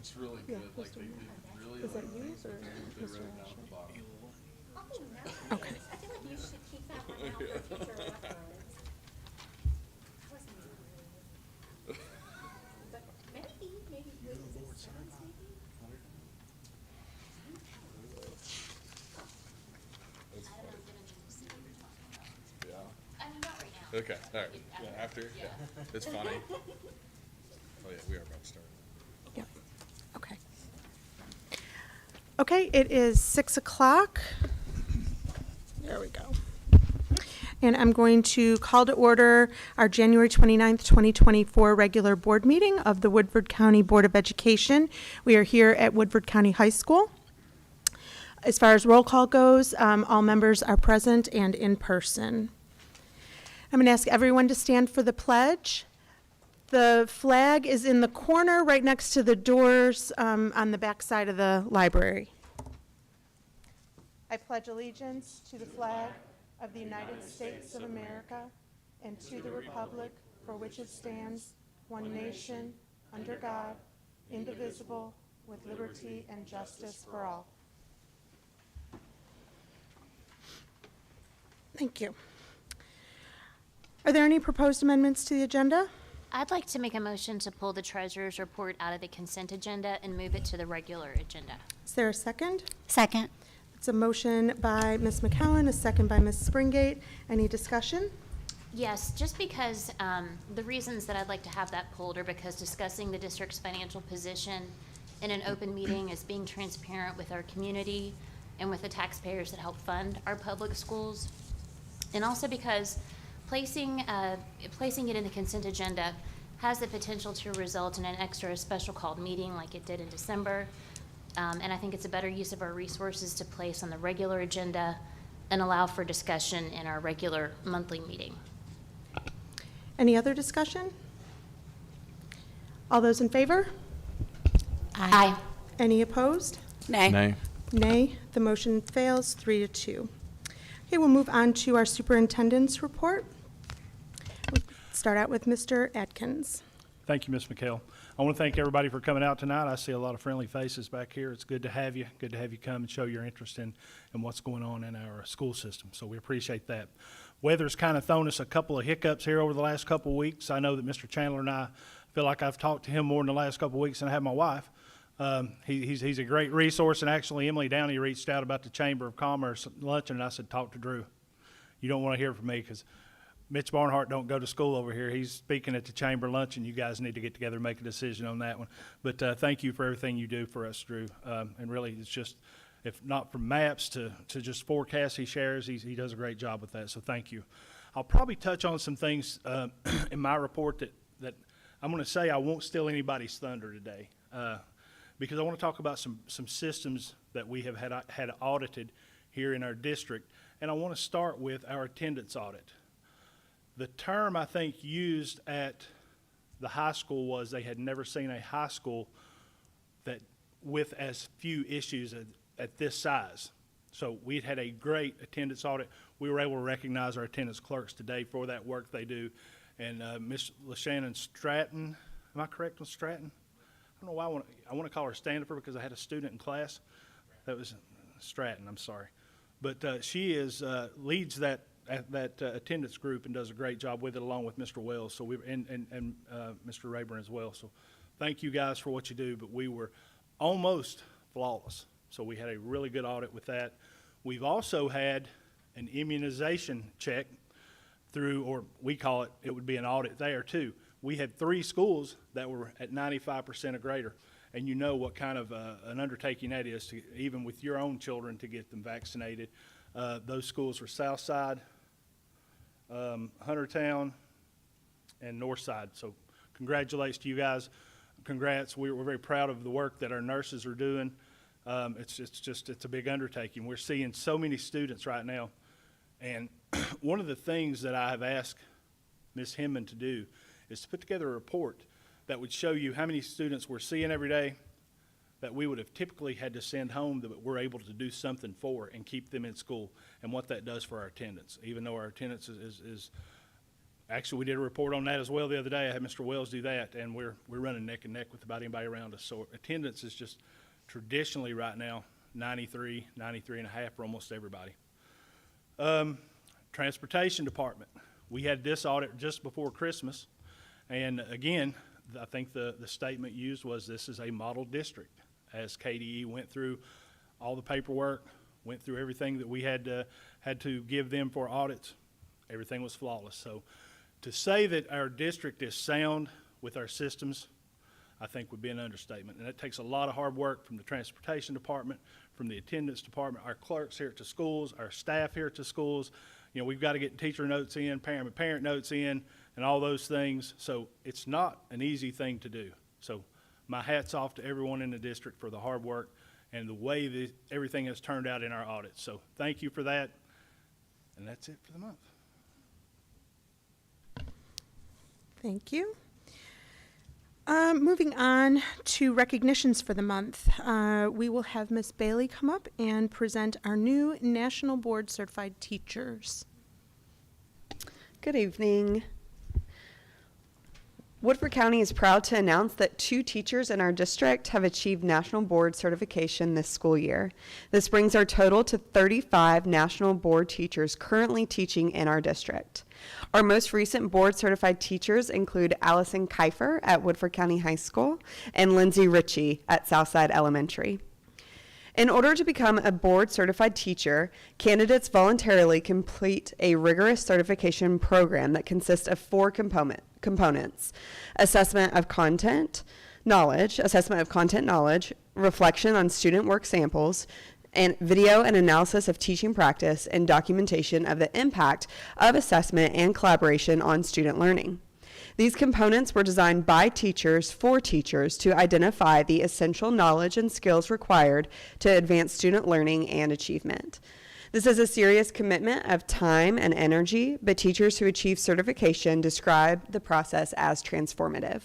It's really good. Like they really Is that like yours or they Mr. wrote it down Asher? at the bottom. Oh, nice. Okay. I feel like you should keep that one out for future reference. I wasn't even really. But maybe, wait, is it Simmons maybe? That's I don't know, funny. I'm gonna need to see what you're talking about. Yeah. I mean, not right now. Okay. All right. Yeah. After. Yeah. It's funny. Oh yeah, we are about to start. Yep. Okay. Okay, it is 6 o'clock. There we go. And I'm going to call to order our January 29th, 2024 regular board meeting of the Woodford County Board of Education. We are here at Woodford County High School. As far as roll call goes, all members are present and in person. I'm going to ask everyone to stand for the pledge. The flag is in the corner right next to the doors on the back side of the library. I pledge allegiance to the flag of the United States of America and to the republic for which it stands, one nation, under God, indivisible, with liberty and justice for all. Thank you. Are there any proposed amendments to the agenda? I'd like to make a motion to pull the treasurer's report out of the consent agenda and move it to the regular agenda. Is there a second? Second. It's a motion by Ms. McCowan, a second by Ms. Springate. Any discussion? Yes, just because the reasons that I'd like to have that pulled are because discussing the district's financial position in an open meeting is being transparent with our community and with the taxpayers that help fund our public schools. And also because placing it in the consent agenda has the potential to result in an extra special called meeting like it did in December. And I think it's a better use of our resources to place on the regular agenda and allow for discussion in our regular monthly meeting. Any other discussion? All those in favor? Aye. Any opposed? Nay. Nay. The motion fails 3-2. Okay, we'll move on to our superintendent's report. We'll start out with Mr. Atkins. Thank you, Ms. McHale. I want to thank everybody for coming out tonight. I see a lot of friendly faces back here. It's good to have you. Good to have you come and show your interest in what's going on in our school system. So we appreciate that. Weather's kind of thrown us a couple of hiccups here over the last couple of weeks. I know that Mr. Chandler and I feel like I've talked to him more in the last couple of weeks than I have my wife. He's a great resource, and actually Emily Downey reached out about the Chamber of Commerce luncheon, and I said, talk to Drew. You don't want to hear from me because Mitch Barnhart don't go to school over here. He's speaking at the Chamber luncheon. You guys need to get together and make a decision on that one. But thank you for everything you do for us, Drew. And really, it's just, if not from maps to just forecasts he shares, he does a great job with that. So thank you. I'll probably touch on some things in my report that I'm going to say I won't steal anybody's thunder today. Because I want to talk about some systems that we have had audited here in our district. And I want to start with our attendance audit. The term I think used at the high school was they had never seen a high school that with as few issues at this size. So we'd had a great attendance audit. We were able to recognize our attendance clerks today for that work they do. And Ms. LaShannon Stratton, am I correct on Stratton? I don't know why I want to call her Standifer because I had a student in class. That was Stratton, I'm sorry. But she leads that attendance group and does a great job with it along with Mr. Wells so and Mr. Rayburn as well. So thank you guys for what you do, but we were almost flawless. So we had a really good audit with that. We've also had an immunization check through, or we call it would be an audit there too. We had 3 schools that were at 95% or greater, and you know what kind of an undertaking that is, to, even with your own children, to get them vaccinated. Those schools were Southside, Huntertown, and Northside. So congratulations to you guys. Congrats. We're very proud of the work that our nurses are doing. It's a big undertaking. We're seeing so many students right now, and one of the things that I have asked Ms. Hinman to do is to put together a report that would show you how many students we're seeing every day that we would have typically had to send home that we're able to do something for and keep them in school, and what that does for our attendance. Even though our attendance is Actually, we did a report on that as well the other day. I had Mr. Wells do that, and we're running neck and neck with about anybody around us. So attendance is just traditionally right now 93, 93 and a half for almost everybody. Transportation department. We had this audit just before Christmas, and again, I think the statement used was this is a model district. As KDE went through all the paperwork, went through everything that we had to give them for audits, everything was flawless. So to say that our district is sound with our systems, I think would be an understatement. And it takes a lot of hard work from the transportation department, from the attendance department, our clerks here at the schools, our staff here at the schools. You know, we've got to get teacher notes in, parent notes in, and all those things. So it's not an easy thing to do. So my hat's off to everyone in the district for the hard work and the way that everything has turned out in our audits. So thank you for that. And that's it for the month. Thank you. Moving on to recognitions for the month. We will have Ms. Bailey come up and present our new National Board Certified Teachers. Good evening. Woodford County is proud to announce that 2 teachers in our district have achieved National Board certification this school year. This brings our total to 35 National Board teachers currently teaching in our district. Our most recent board certified teachers include Allison Kiefer at Woodford County High School and Lindsay Ritchie at Southside Elementary. In order to become a board certified teacher, candidates voluntarily complete a rigorous certification program that consists of 4 components: assessment of content knowledge, reflection on student work samples, and video and analysis of teaching practice, and documentation of the impact of assessment and collaboration on student learning. These components were designed by teachers for teachers to identify the essential knowledge and skills required to advance student learning and achievement. This is a serious commitment of time and energy, but teachers who achieve certification describe the process as transformative.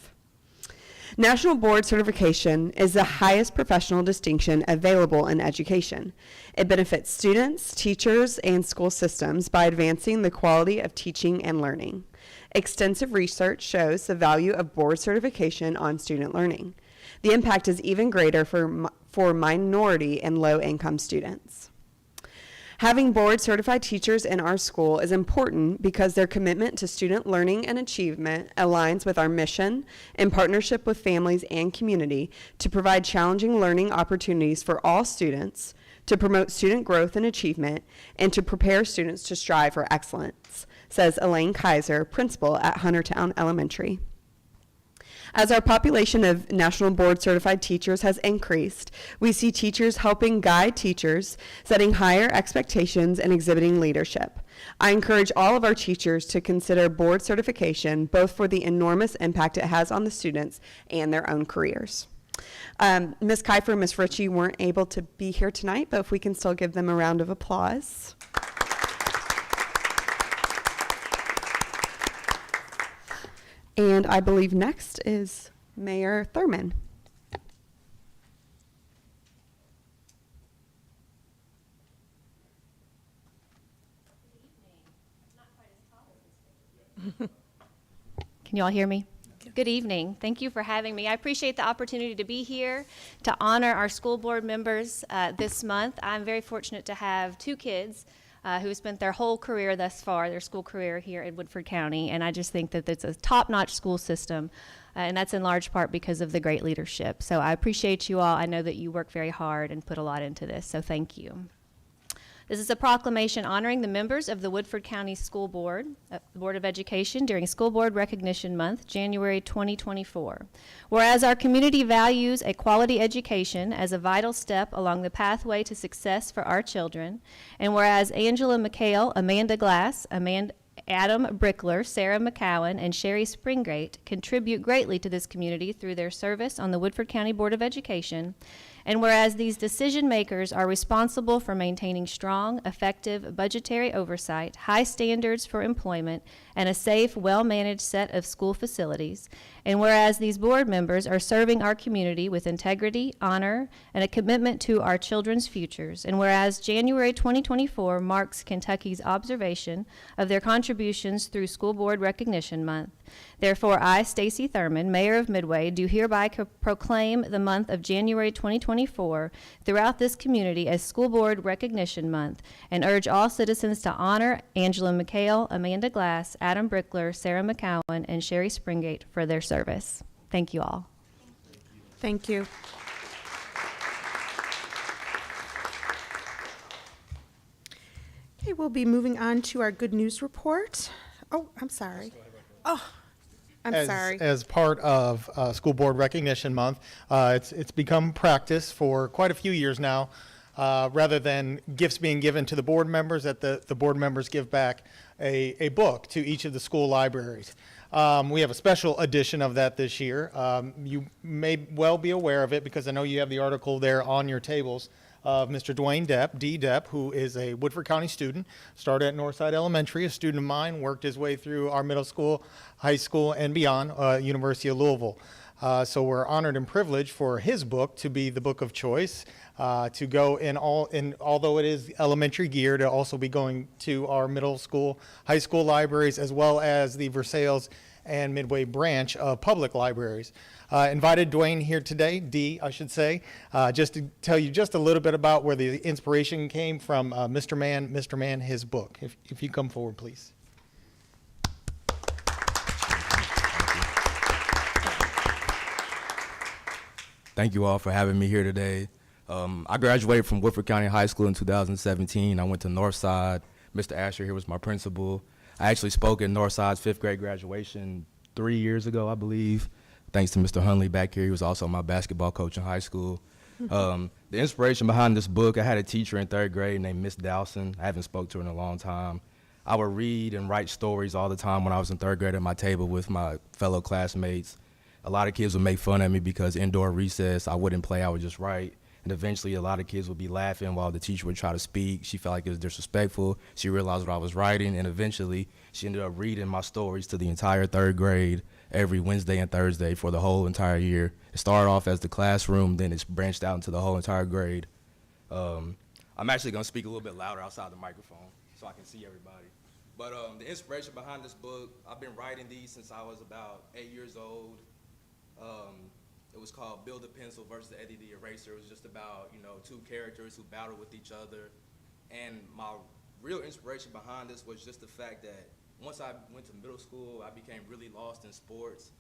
National Board Certification is the highest professional distinction available in education. It benefits students, teachers, and school systems by advancing the quality of teaching and learning. Extensive research shows the value of board certification on student learning. The impact is even greater for minority and low-income students. Having board certified teachers in our school is important because their commitment to student learning and achievement aligns with our mission in partnership with families and community to provide challenging learning opportunities for all students, to promote student growth and achievement, and to prepare students to strive for excellence, says Elaine Kaiser, principal at Huntertown Elementary. As our population of National Board Certified teachers has increased, we see teachers helping guide teachers, setting higher expectations, and exhibiting leadership. I encourage all of our teachers to consider board certification, both for the enormous impact it has on the students and their own careers. Ms. Kiefer and Ms. Ritchie weren't able to be here tonight, but if we can still give them a round of applause. And I believe next is Mayor Thurman. Can you all hear me? Good evening. Thank you for having me. I appreciate the opportunity to be here to honor our school board members this month. I'm very fortunate to have 2 kids who have spent their whole career thus far, their school career here in Woodford County, and I just think that it's a top-notch school system, and that's in large part because of the great leadership. So I appreciate you all. I know that you work very hard and put a lot into this, so thank you. This is a proclamation honoring the members of the Woodford County School Board, Board of Education during School Board Recognition Month, January 2024. Whereas our community values a quality education as a vital step along the pathway to success for our children, and whereas Angela McHale, Amanda Glass, Adam Brickler, Sarah McCowan, and Sherry Springgate contribute greatly to this community through their service on the Woodford County Board of Education. And whereas these decision makers are responsible for maintaining strong, effective budgetary oversight, high standards for employment, and a safe, well-managed set of school facilities. And whereas these board members are serving our community with integrity, honor, and a commitment to our children's futures. And whereas January 2024 marks Kentucky's observation of their contributions through School Board Recognition Month. Therefore, I, Stacy Thurman, Mayor of Midway, do hereby proclaim the month of January 2024 throughout this community as School Board Recognition Month, and urge all citizens to honor Angela McHale, Amanda Glass, Adam Brickler, Sarah McCowan, and Sherry Springate for their service. Thank you all. Thank you. Okay, we'll be moving on to our good news report. Oh, I'm sorry. Oh, I'm sorry. As part of School Board Recognition Month, it's become practice for quite a few years now, rather than gifts being given to the board members, that the board members give back a book to each of the school libraries. We have a special edition of that this year. You may well be aware of it because I know you have the article there on your tables of Mr. Dwayne Depp, D. Depp, who is a Woodford County student, started at Northside Elementary, a student of mine, worked his way through our middle school, high school, and beyond, University of Louisville. So we're honored and privileged for his book to be the book of choice, to go although it is elementary gear, to also be going to our middle school, high school libraries, as well as the Versailles and Midway branch of public libraries. Invited Dwayne here today, D, I should say, just to tell you just a little bit about where the inspiration came from Mr. Man, his book. If you come forward, please. Thank you all for having me here today. I graduated from Woodford County High School in 2017. I went to Northside. Mr. Asher here was my principal. I actually spoke at Northside's 5th grade graduation 3 years ago, I believe, thanks to Mr. Hunley back here. He was also my basketball coach in high school. The inspiration behind this book, I had a teacher in 3rd grade named Miss Dowson. I haven't spoke to her in a long time. I would read and write stories all the time when I was in 3rd grade at my table with my fellow classmates. A lot of kids would make fun of me because indoor recess, I wouldn't play, I would just write. And eventually a lot of kids would be laughing while the teacher would try to speak. She felt like it was disrespectful. She realized what I was writing, and eventually she ended up reading my stories to the entire 3rd grade every Wednesday and Thursday for the whole entire year. It started off as the classroom, then it's branched out into the whole entire grade. I'm actually gonna speak a little bit louder outside the microphone so I can see everybody. But the inspiration behind this book, I've been writing these since I was about 8 years old. It was called Bill the Pencil versus Eddie the Eraser. It was just about, two characters who battled with each other. And my real inspiration behind this was just the fact that once I went to middle school, I became really lost in sports.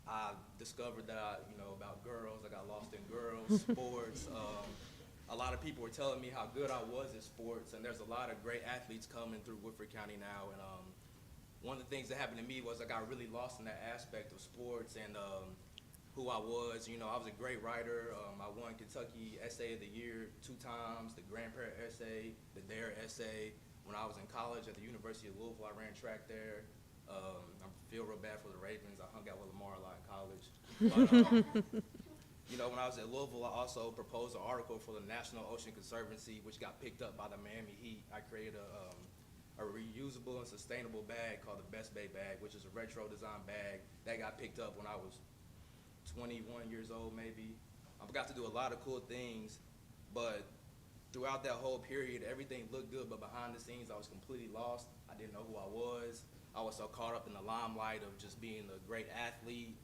I discovered that about girls. I got lost in girls, sports. A lot of people were telling me how good I was at sports, and there's a lot of great athletes coming through Woodford County now. And one of the things that happened to me was I got really lost in that aspect of sports and who I was. I was a great writer. I won Kentucky Essay of the Year 2 times, the Grandparent Essay, the Dare Essay. When I was in college at the University of Louisville, I ran track there. I feel real bad for the Ravens. I hung out with Lamar a lot in college. But, when I was at Louisville, I also proposed an article for the National Ocean Conservancy, which got picked up by the Miami Heat. I created a reusable and sustainable bag called the Best Bay bag, which is a retro design bag that got picked up when I was 21 years old, maybe. I got to do a lot of cool things, but throughout that whole period, everything looked good, but behind the scenes, I was completely lost. I didn't know who I was. I was so caught up in the limelight of just being a great athlete.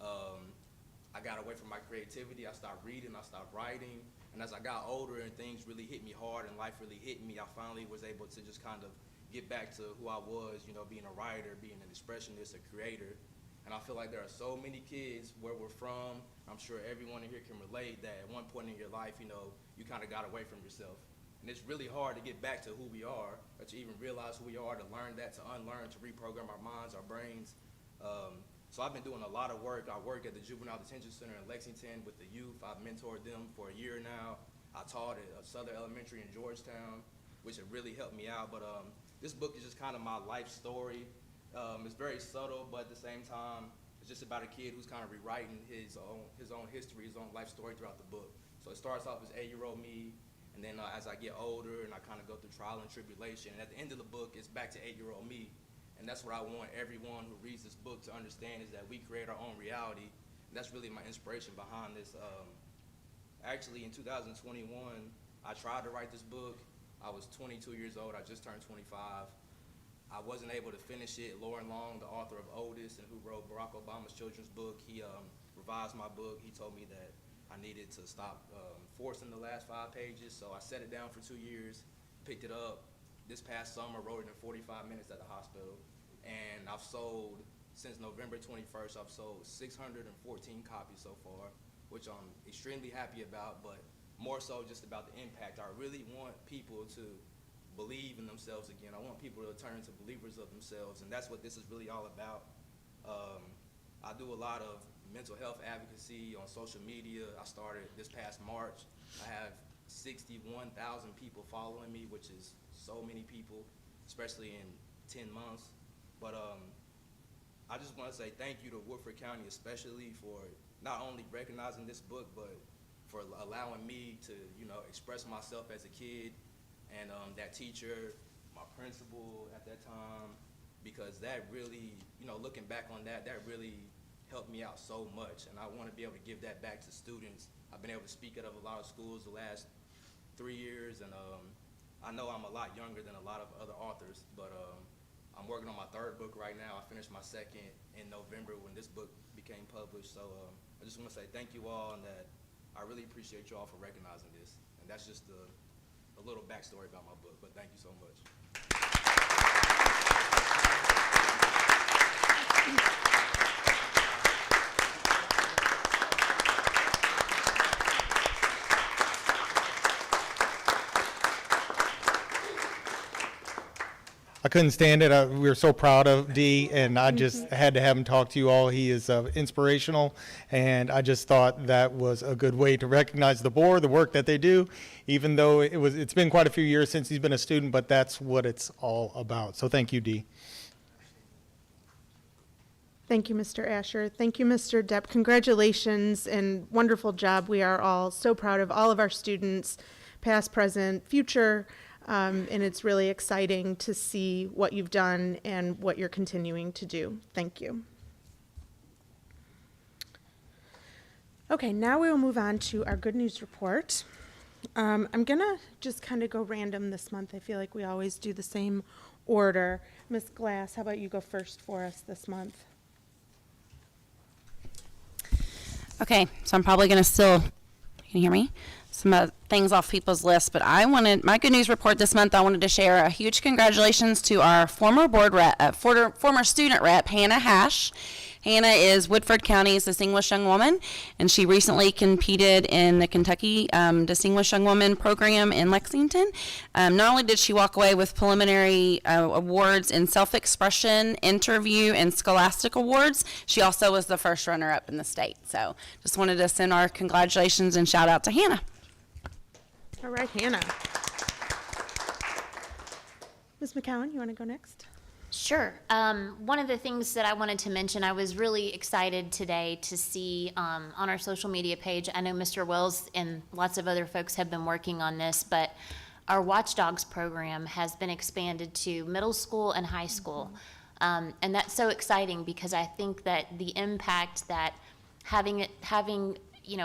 I got away from my creativity. I stopped reading, I stopped writing, and as I got older and things really hit me hard and life really hit me, I finally was able to just kind of get back to who I was, being a writer, being an expressionist, a creator. And I feel like there are so many kids where we're from, I'm sure everyone in here can relate, that at one point in your life, you kind of got away from yourself. And it's really hard to get back to who we are, or to even realize who we are, to learn that, to unlearn, to reprogram our minds, our brains. So I've been doing a lot of work. I work at the Juvenile Detention Center in Lexington with the youth. I've mentored them for a year now. I taught at Southern Elementary in Georgetown, which have really helped me out. But this book is just kind of my life story. It's very subtle, but at the same time, It's just about a kid who's kind of rewriting his own history, his own life story throughout the book. So it starts off as 8-year-old me, and then as I get older and I kind of go through trial and tribulation, and at the end of the book, it's back to 8-year-old me. And that's what I want everyone who reads this book to understand, is that we create our own reality. And that's really my inspiration behind this. Actually, in 2021, I tried to write this book. I was 22 years old. I just turned 25. I wasn't able to finish it. Lauren Long, the author of Otis and who wrote Barack Obama's children's book, he revised my book. He told me that I needed to stop forcing the last 5 pages. So I set it down for 2 years, picked it up this past summer, wrote it in 45 minutes at the hospital. And I've sold, since November 21st, I've sold 614 copies so far, which I'm extremely happy about, but more so just about the impact. I really want people to believe in themselves again. I want people to turn into believers of themselves, and that's what this is really all about. I do a lot of mental health advocacy on social media. I started this past March. I have 61,000 people following me, which is so many people, especially in 10 months. But I just want to say thank you to Woodford County especially for not only recognizing this book, but for allowing me to, express myself as a kid, and that teacher, my principal at that time, because that really, looking back on that, that really helped me out so much, and I want to be able to give that back to students. I've been able to speak at a lot of schools the last 3 years, and I know I'm a lot younger than a lot of other authors, but I'm working on my 3rd book right now. I finished my 2nd in November when this book became published, so I just want to say thank you all, and that I really appreciate you all for recognizing this, and that's just a little backstory about my book, but thank you so much. I couldn't stand it. We were so proud of Dee, and I just had to have him talk to you all. He is inspirational, and I just thought that was a good way to recognize the board, the work that they do, even though it's been quite a few years since he's been a student, but that's what it's all about. So thank you, Dee. Thank you, Mr. Asher. Thank you, Mr. Depp. Congratulations and wonderful job. We are all so proud of all of our students, past, present, future. And it's really exciting to see what you've done and what you're continuing to do. Thank you. Okay, now we will move on to our good news report. I'm going to just kind of go random this month. I feel like we always do the same order. Ms. Glass, how about you go first for us this month? Okay, so I'm probably going to still, can you hear me? Some things off people's lists, but my good news report this month, I wanted to share a huge congratulations to our former former student rep, Hannah Hash. Hannah is Woodford County's Distinguished Young Woman, and she recently competed in the Kentucky Distinguished Young Woman program in Lexington. Not only did she walk away with preliminary awards in self-expression, interview, and scholastic awards, she also was the first runner-up in the state. So just wanted to send our congratulations and shout out to Hannah. All right, Hannah. Ms. McCowan, you want to go next? Sure. One of the things that I wanted to mention, I was really excited today to see on our social media page, I know Mr. Wells and lots of other folks have been working on this, but our Watchdogs program has been expanded to middle school and high school. And that's so exciting because I think that the impact that having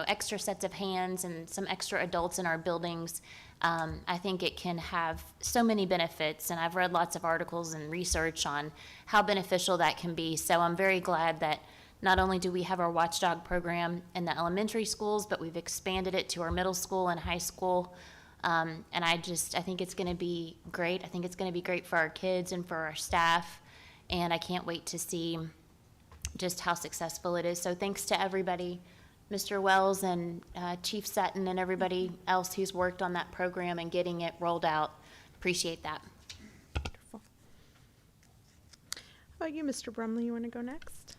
extra sets of hands and some extra adults in our buildings, I think it can have so many benefits, and I've read lots of articles and research on how beneficial that can be. So I'm very glad that not only do we have our Watchdog program in the elementary schools, but we've expanded it to our middle school and high school. And I think it's going to be great. I think it's going to be great for our kids and for our staff, and I can't wait to see just how successful it is. So thanks to everybody, Mr. Wells and Chief Sutton and everybody else who's worked on that program and getting it rolled out. Appreciate that. Wonderful. How about you, Mr. Brumley? You want to go next?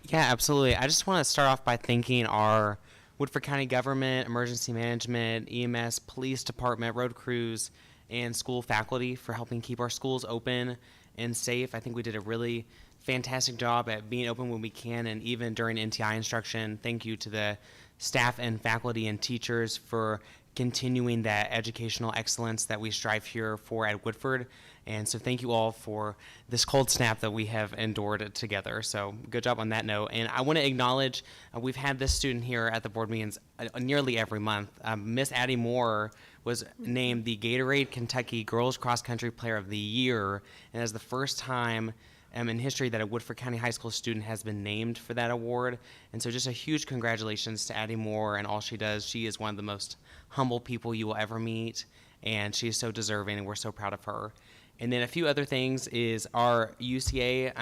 Yeah, absolutely. I just want to start off by thanking our Woodford County government, emergency management, EMS, police department, road crews, and school faculty for helping keep our schools open and safe. I think we did a really fantastic job at being open when we can, and even during NTI instruction. Thank you to the staff and faculty and teachers for continuing that educational excellence that we strive here for at Woodford. And so thank you all for this cold snap that we have endured together. So good job on that note. And I want to acknowledge we've had this student here at the board meetings nearly every month. Miss Addie Moore was named the Gatorade Kentucky Girls Cross Country Player of the Year, and that's the first time in history that a Woodford County High School student has been named for that award. And so just a huge congratulations to Addie Moore and all she does. She is one of the most humble people you will ever meet, and she is so deserving, and we're so proud of her. And then a few other things is our UCA,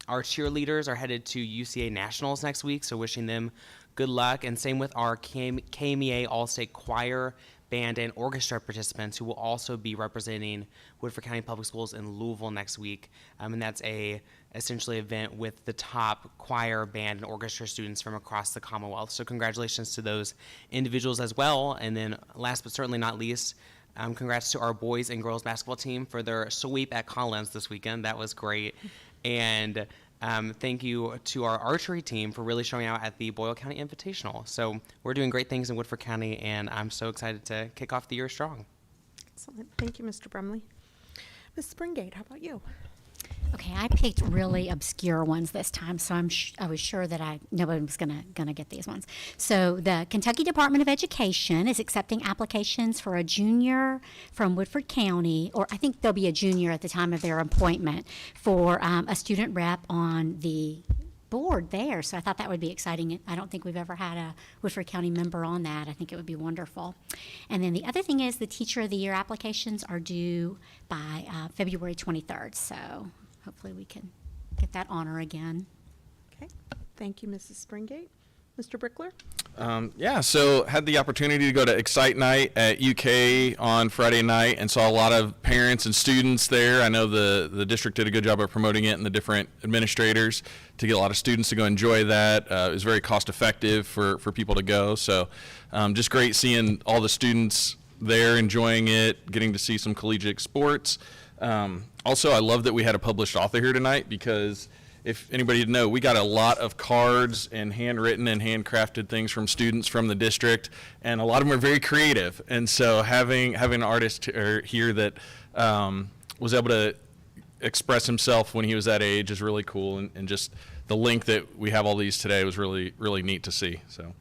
our cheerleaders are headed to UCA Nationals next week, so wishing them good luck. And same with our KMEA All-State Choir, Band, and Orchestra participants who will also be representing Woodford County Public Schools in Louisville next week. And that's essentially event with the top choir, band, and orchestra students from across the Commonwealth. So congratulations to those individuals as well. And then last but certainly not least, congrats to our boys and girls basketball team for their sweep at Collins this weekend. That was great. And thank you to our archery team for really showing out at the Boyle County Invitational. So we're doing great things in Woodford County, and I'm so excited to kick off the year strong. Excellent. Thank you, Mr. Brumley. Ms. Springate, how about you? Okay, I picked really obscure ones this time, so I was sure that nobody was gonna get these ones. So the Kentucky Department of Education is accepting applications for a junior from Woodford County, or I think there'll be a junior at the time of their appointment, for a student rep on the board there. So I thought that would be exciting. I don't think we've ever had a Woodford County member on that. I think it would be wonderful. And then the other thing is the Teacher of the Year applications are due by February 23rd. So hopefully we can get that honor again. Okay. Thank you, Mrs. Springate. Mr. Brickler? Yeah, so had the opportunity to go to Excite Night at UK on Friday night and saw a lot of parents and students there. I know the district did a good job of promoting it and the different administrators to get a lot of students to go enjoy that. It was very cost effective for people to go. So just great seeing all the students there enjoying it, getting to see some collegiate sports. Also, I love that we had a published author here tonight because if anybody didn't know, we got a lot of cards and handwritten and handcrafted things from students from the district, and a lot of them are very creative. And so having an artist here that was able to express himself when he was that age is really cool, and just the link that we have all these today was really, really neat to see. So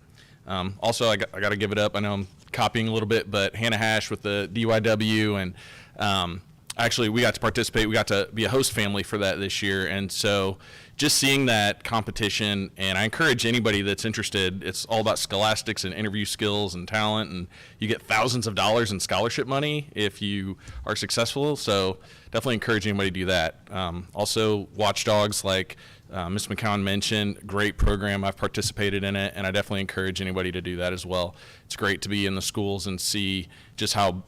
also, I got to give it up. I know I'm copying a little bit, but Hannah Hash with the DYW, and actually, we got to participate. We got to be a host family for that this year. And so just seeing that competition, and I encourage anybody that's interested, it's all about scholastics and interview skills and talent, and you get thousands of dollars in scholarship money if you are successful. So definitely encourage anybody to do that. Also, Watchdogs, like Ms. McCown mentioned, great program. I've participated in it, and I definitely encourage anybody to do that as well. It's great to be in the schools and see just how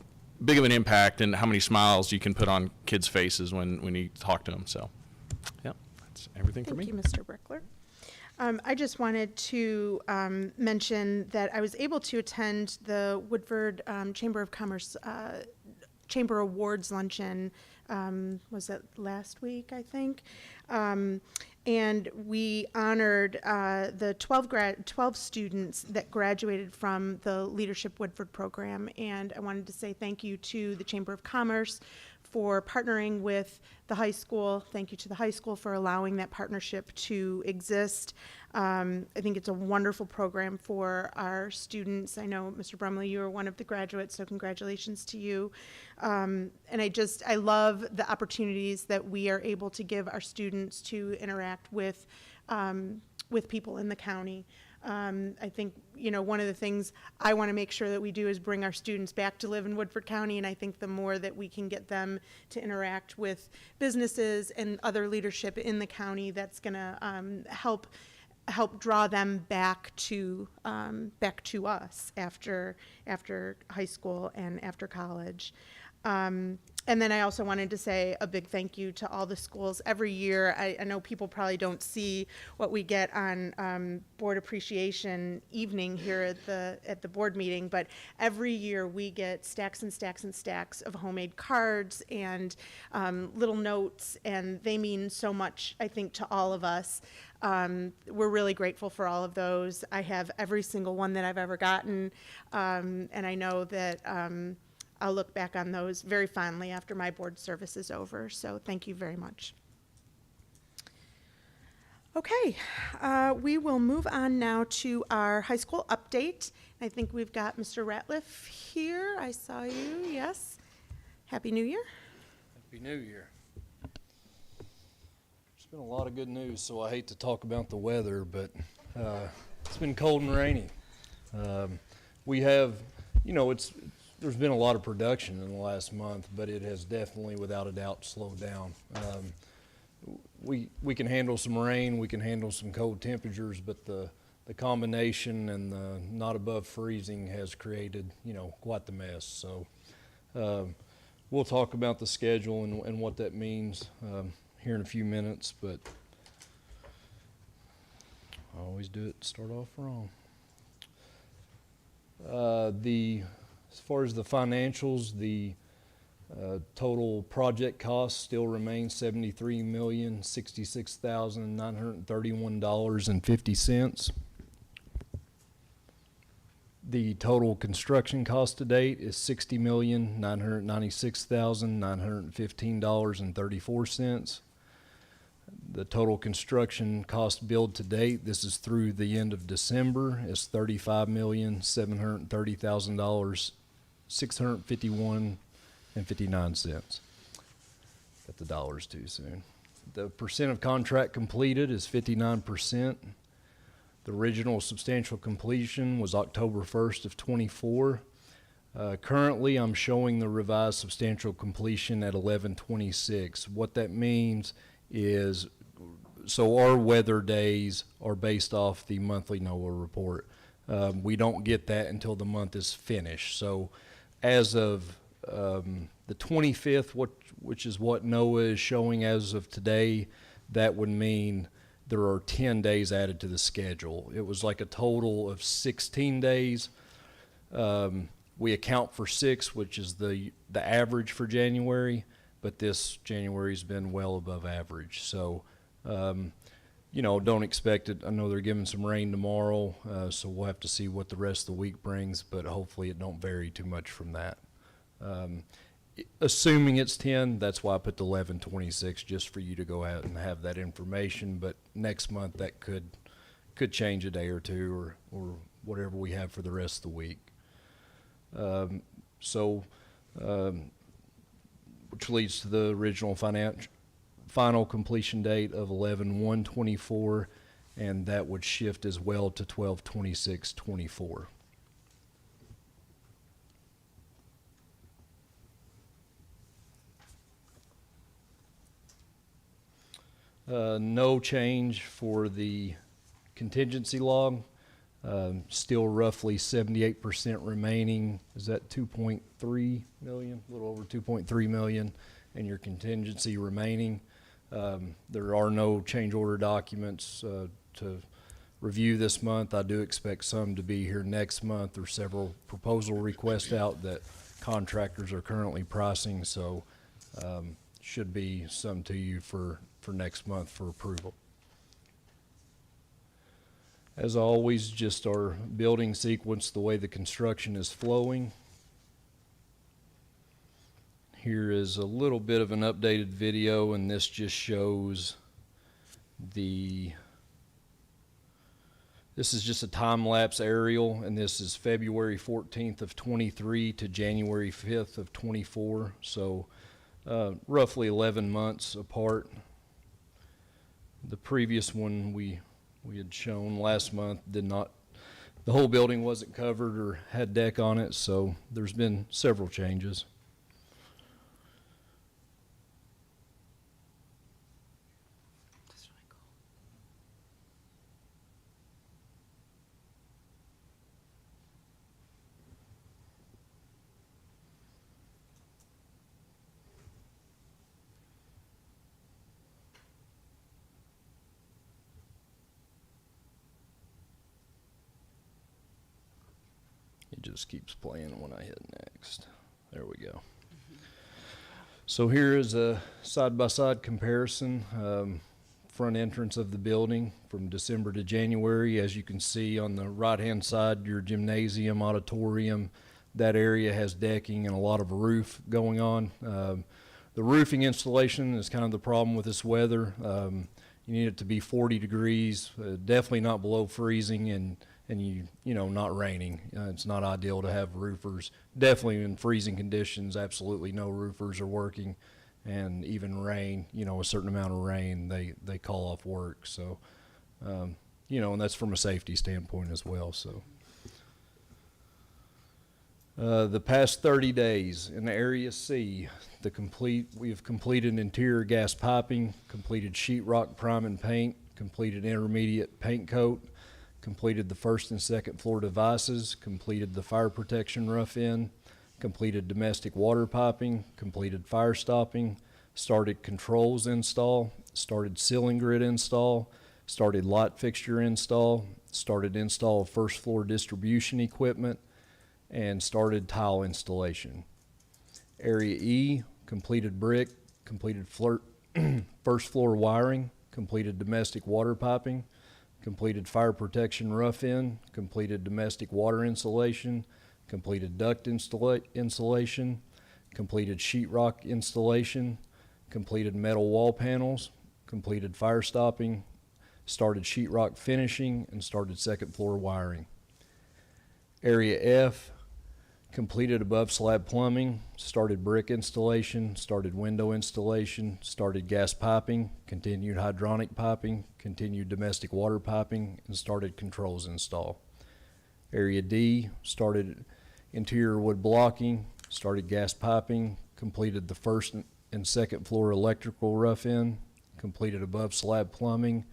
big of an impact and how many smiles you can put on kids' faces when you talk to them. So, yeah, that's everything for me. Thank you, Mr. Brickler. I just wanted to mention that I was able to attend the Woodford Chamber of Commerce Chamber Awards Luncheon, was that last week, I think? And we honored the 12 students that graduated from the Leadership Woodford program. And I wanted to say thank you to the Chamber of Commerce for partnering with the high school. Thank you to the high school for allowing that partnership to exist. I think it's a wonderful program for our students. I know, Mr. Brumley, you are one of the graduates, so congratulations to you. And I love the opportunities that we are able to give our students to interact with people in the county. I think, one of the things I want to make sure that we do is bring our students back to live in Woodford County, and I think the more that we can get them to interact with businesses and other leadership in the county, that's going to help draw them back to us after high school and after college. And then I also wanted to say a big thank you to all the schools. Every year, I know people probably don't see what we get on Board Appreciation Evening here at the board meeting, but every year we get stacks and stacks and stacks of homemade cards and little notes, and they mean so much, I think, to all of us. We're really grateful for all of those. I have every single one that I've ever gotten, and I know that I'll look back on those very fondly after my board service is over. So thank you very much. Okay, we will move on now to our high school update. I think we've got Mr. Ratliff here. I saw you, yes. Happy New Year. Happy New Year. There's been a lot of good news, so I hate to talk about the weather, but it's been cold and rainy. We have, there's been a lot of production in the last month, but it has definitely, without a doubt, slowed down. We can handle some rain, we can handle some cold temperatures, but the combination and the not above freezing has created, quite the mess. So we'll talk about the schedule and what that means here in a few minutes, but I always do it to start off wrong. As far as the financials, the total project cost still remains $73,066,931.50. The total construction cost to date is $60,996,915.34. The total construction cost billed to date, this is through the end of December, is $35,730,651.59. Got the dollars too soon. The percent of contract completed is 59%. The original substantial completion was October 1st of 24. Currently, I'm showing the revised substantial completion at 11/26. What that means is, so our weather days are based off the monthly NOAA report. We don't get that until the month is finished. So as of the 25th, which is what NOAA is showing as of today, that would mean there are 10 days added to the schedule. It was like a total of 16 days. We account for 6, which is the average for January, but this January's been well above average. So, don't expect it. I know they're giving some rain tomorrow, so we'll have to see what the rest of the week brings, but hopefully it don't vary too much from that. Assuming it's 10, that's why I put the 11/26, just for you to go out and have that information, but next month that could change a day or two or whatever we have for the rest of the week. Which leads to the original final completion date of 11/1/24, and that would shift as well to 12/26/24. No change for the contingency log. Still roughly 78% remaining. Is that 2.3 million? A little over 2.3 million, and your contingency remaining. There are no change order documents to review this month. I do expect some to be here next month. There's several proposal requests out that contractors are currently pricing, so should be some to you for next month for approval. As always, just our building sequence, the way the construction is flowing. Here is a little bit of an updated video, and this just shows this is just a time-lapse aerial, and this is February 14th of 23 to January 5th of 24, so roughly 11 months apart. The previous one we had shown last month the whole building wasn't covered or had deck on it, so there's been several changes. just keeps playing when I hit next. There we go. So here is a side-by-side comparison. Front entrance of the building from December to January. As you can see on the right-hand side, your gymnasium, auditorium, that area has decking and a lot of roof going on. The roofing installation is kind of the problem with this weather. You need it to be 40 degrees, definitely not below freezing, and you know, not raining. It's not ideal to have roofers. Definitely in freezing conditions, absolutely no roofers are working. And even rain, you know, a certain amount of rain, they call off work. So, you know, and that's from a safety standpoint as well. So, the past 30 days in Area C, we have completed interior gas piping, completed sheetrock prime and paint, completed intermediate paint coat, completed the first and second floor devices, completed the fire protection rough in, completed domestic water piping, completed fire stopping, started controls install, started ceiling grid install, started light fixture install, started install of first floor distribution equipment, and started tile installation. Area E, completed brick, completed first floor wiring, completed domestic water piping, completed fire protection rough in, completed domestic water insulation, completed duct insulation, completed sheetrock installation, completed metal wall panels, completed fire stopping, started sheetrock finishing, and started second floor wiring. Area F, completed above slab plumbing, started brick installation, started window installation, started gas piping, continued hydronic piping, continued domestic water piping, and started controls install. Area D, started interior wood blocking, started gas piping, completed the first and second floor electrical rough in, completed above slab plumbing,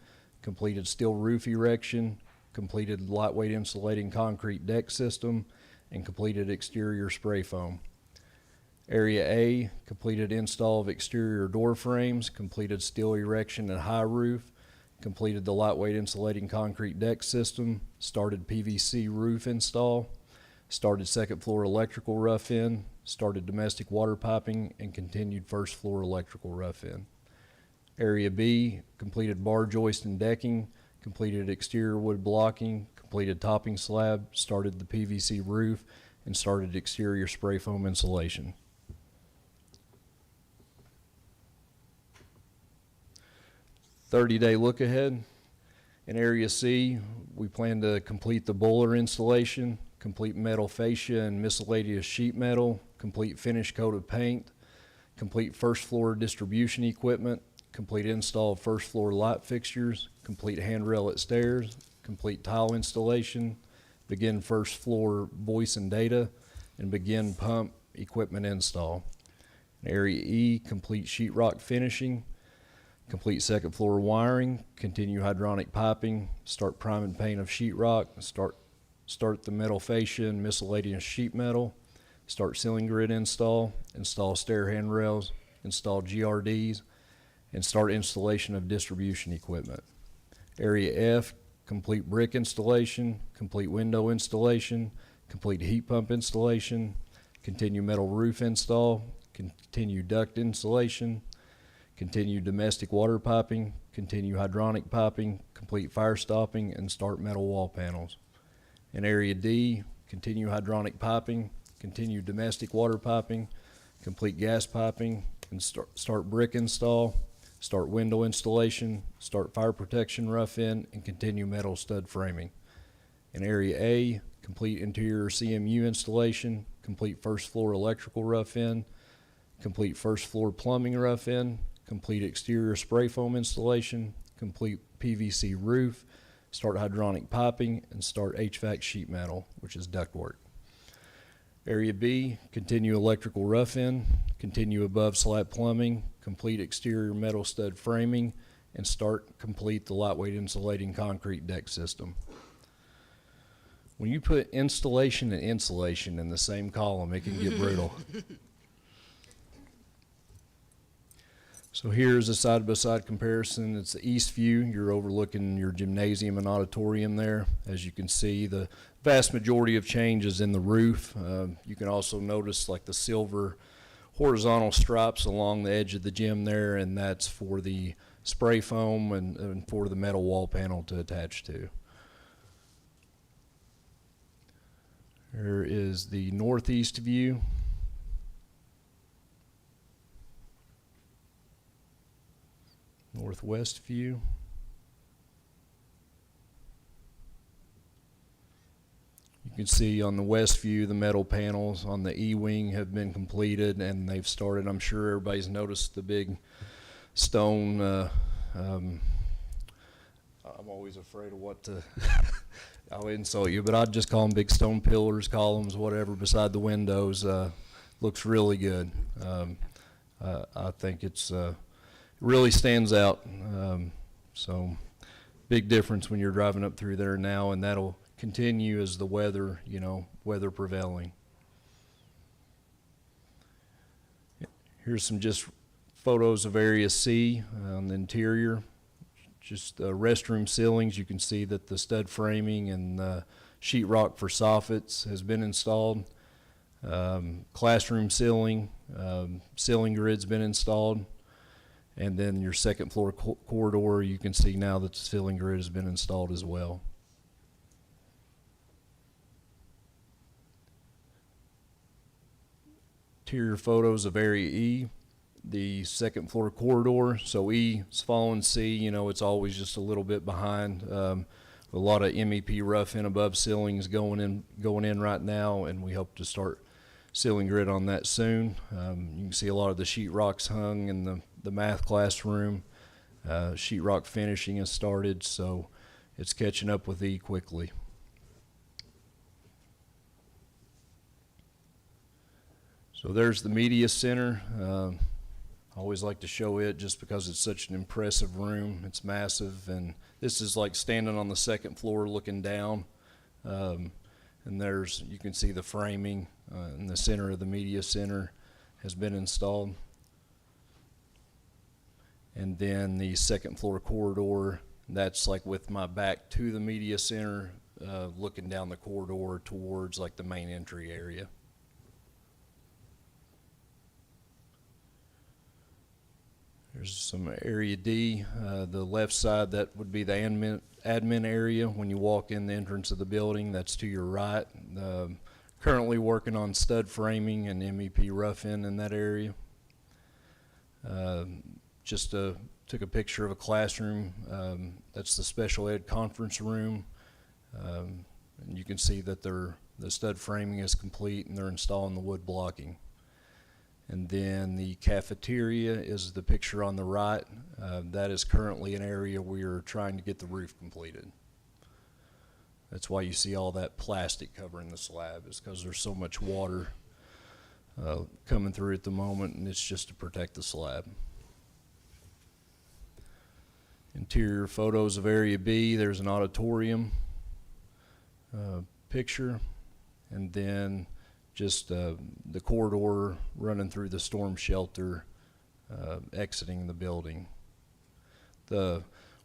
completed steel roof erection, completed lightweight insulating concrete deck system, and completed exterior spray foam. Area A, completed install of exterior door frames, completed steel erection and high roof, completed the lightweight insulating concrete deck system, started PVC roof install, started second floor electrical rough in, started domestic water piping, and continued first floor electrical rough in. Area B, completed bar joist and decking, completed exterior wood blocking, completed topping slab, started the PVC roof, and started exterior spray foam insulation. "30-day look ahead. In Area C, we plan to complete the boiler installation, complete metal fascia and miscellaneous sheet metal, complete finish coat of paint, complete first floor distribution equipment, complete install of first floor light fixtures, complete handrail at stairs, complete tile installation, begin first floor voice and data, and begin pump equipment install. In Area E, complete sheetrock finishing, complete second floor wiring, continue hydronic piping, start prime and paint of sheetrock, start the metal fascia and miscellaneous sheet metal, start ceiling grid install stair handrails, install GRDs, and start installation of distribution equipment. Area F, complete brick installation, complete window installation, complete heat pump installation, continue metal roof install, continue duct installation, continue domestic water piping, continue hydronic piping, complete fire stopping, and start metal wall panels. In Area D, continue hydronic piping, continue domestic water piping, complete gas piping, and start brick install, start window installation, start fire protection rough in, and continue metal stud framing. In Area A, complete interior CMU installation, complete first floor electrical rough in, complete first floor plumbing rough in, complete exterior spray foam installation, complete PVC roof, start hydronic piping, and start HVAC sheet metal, which is ductwork. Area B, continue electrical rough in, continue above slab plumbing, complete exterior metal stud framing, and complete the lightweight insulating concrete deck system. When you put installation and insulation in the same column, it can get brutal. So here's a side-by-side comparison. It's the east view. You're overlooking your gymnasium and auditorium there. As you can see, the vast majority of change is in the roof. You can also notice like the silver horizontal stripes along the edge of the gym there, and that's for the spray foam and for the metal wall panel to attach to. Here is the northeast view. Northwest view. You can see on the west view the metal panels on the E-wing have been completed and they've started. I'm sure everybody's noticed the big stone. I'm always afraid of what to I'll insult you, but I'd just call them big stone pillars, columns, whatever beside the windows. Looks really good. I think it's really stands out. So big difference when you're driving up through there now, and that'll continue as the weather, weather prevailing. Here's some just photos of Area C on the interior. Just restroom ceilings. You can see that the stud framing and sheetrock for soffits has been installed. Classroom ceiling, ceiling grid's been installed. And then your second floor corridor, you can see now that the ceiling grid has been installed as well. Interior photos of Area E, the second floor corridor. So E is following C, it's always just a little bit behind. A lot of MEP rough in above ceilings going in right now, and we hope to start ceiling grid on that soon. You can see a lot of the sheetrocks hung in the math classroom. Sheetrock finishing has started, so it's catching up with E quickly. So there's the media center. I always like to show it just because it's such an impressive room. It's massive, and this is like standing on the second floor looking down. And you can see the framing in the center of the media center has been installed. And then the second floor corridor, that's like with my back to the media center, looking down the corridor towards like the main entry area. There's some Area D, the left side, that would be the admin area. When you walk in the entrance of the building, that's to your right. Currently working on stud framing and MEP rough-in that area. Took a picture of a classroom. That's the special ed conference room. And you can see that the stud framing is complete and they're installing the wood blocking. And then the cafeteria is the picture on the right. That is currently an area we are trying to get the roof completed. That's why you see all that plastic covering the slab, is because there's so much water coming through at the moment, and it's just to protect the slab. Interior photos of Area B, there's an auditorium picture, and then just the corridor running through the storm shelter, exiting the building.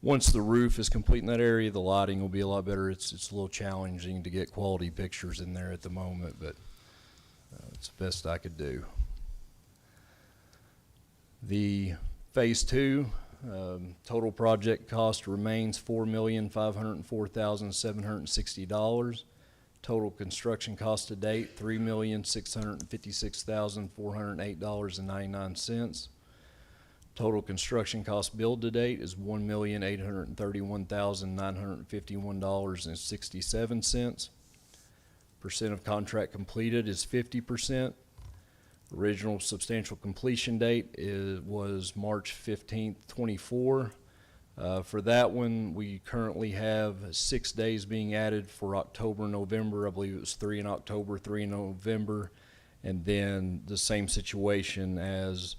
Once the roof is complete in that area, the lighting will be a lot better. It's a little challenging to get quality pictures in there at the moment, but it's the best I could do. The phase 2 total project cost remains $4,504,760. Total construction cost to date, $3,656,408.99. Total construction cost billed to date is $1,831,951.67. Percent of contract completed is 50%. Original substantial completion date was March 15th, 24. For that one, we currently have 6 days being added for October, November. I believe it was 3 in October, 3 in November, and then the same situation as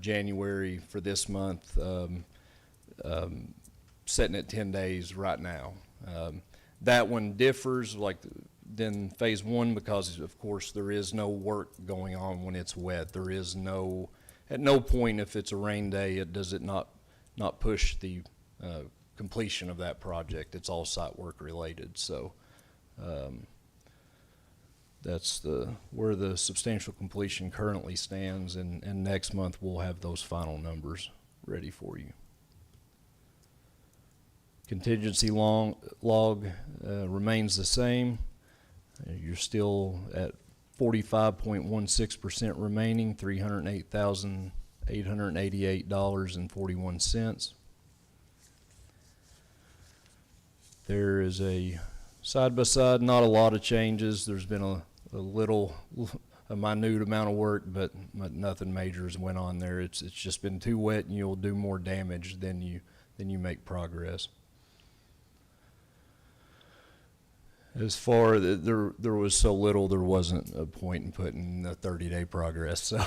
January for this month, setting at 10 days right now. That one differs than phase 1 because, of course, there is no work going on when it's wet. There is no at no point, if it's a rain day, does it not push the completion of that project. It's all site work related. So that's where the substantial completion currently stands, and next month we'll have those final numbers ready for you. Contingency log remains the same. You're still at 45.16% remaining, $308,888.41. There is a side-by-side, not a lot of changes. There's been a minute amount of work, but nothing major has went on there. It's just been too wet, and you'll do more damage than you make progress. As far there was so little, there wasn't a point in putting the 30-day progress. So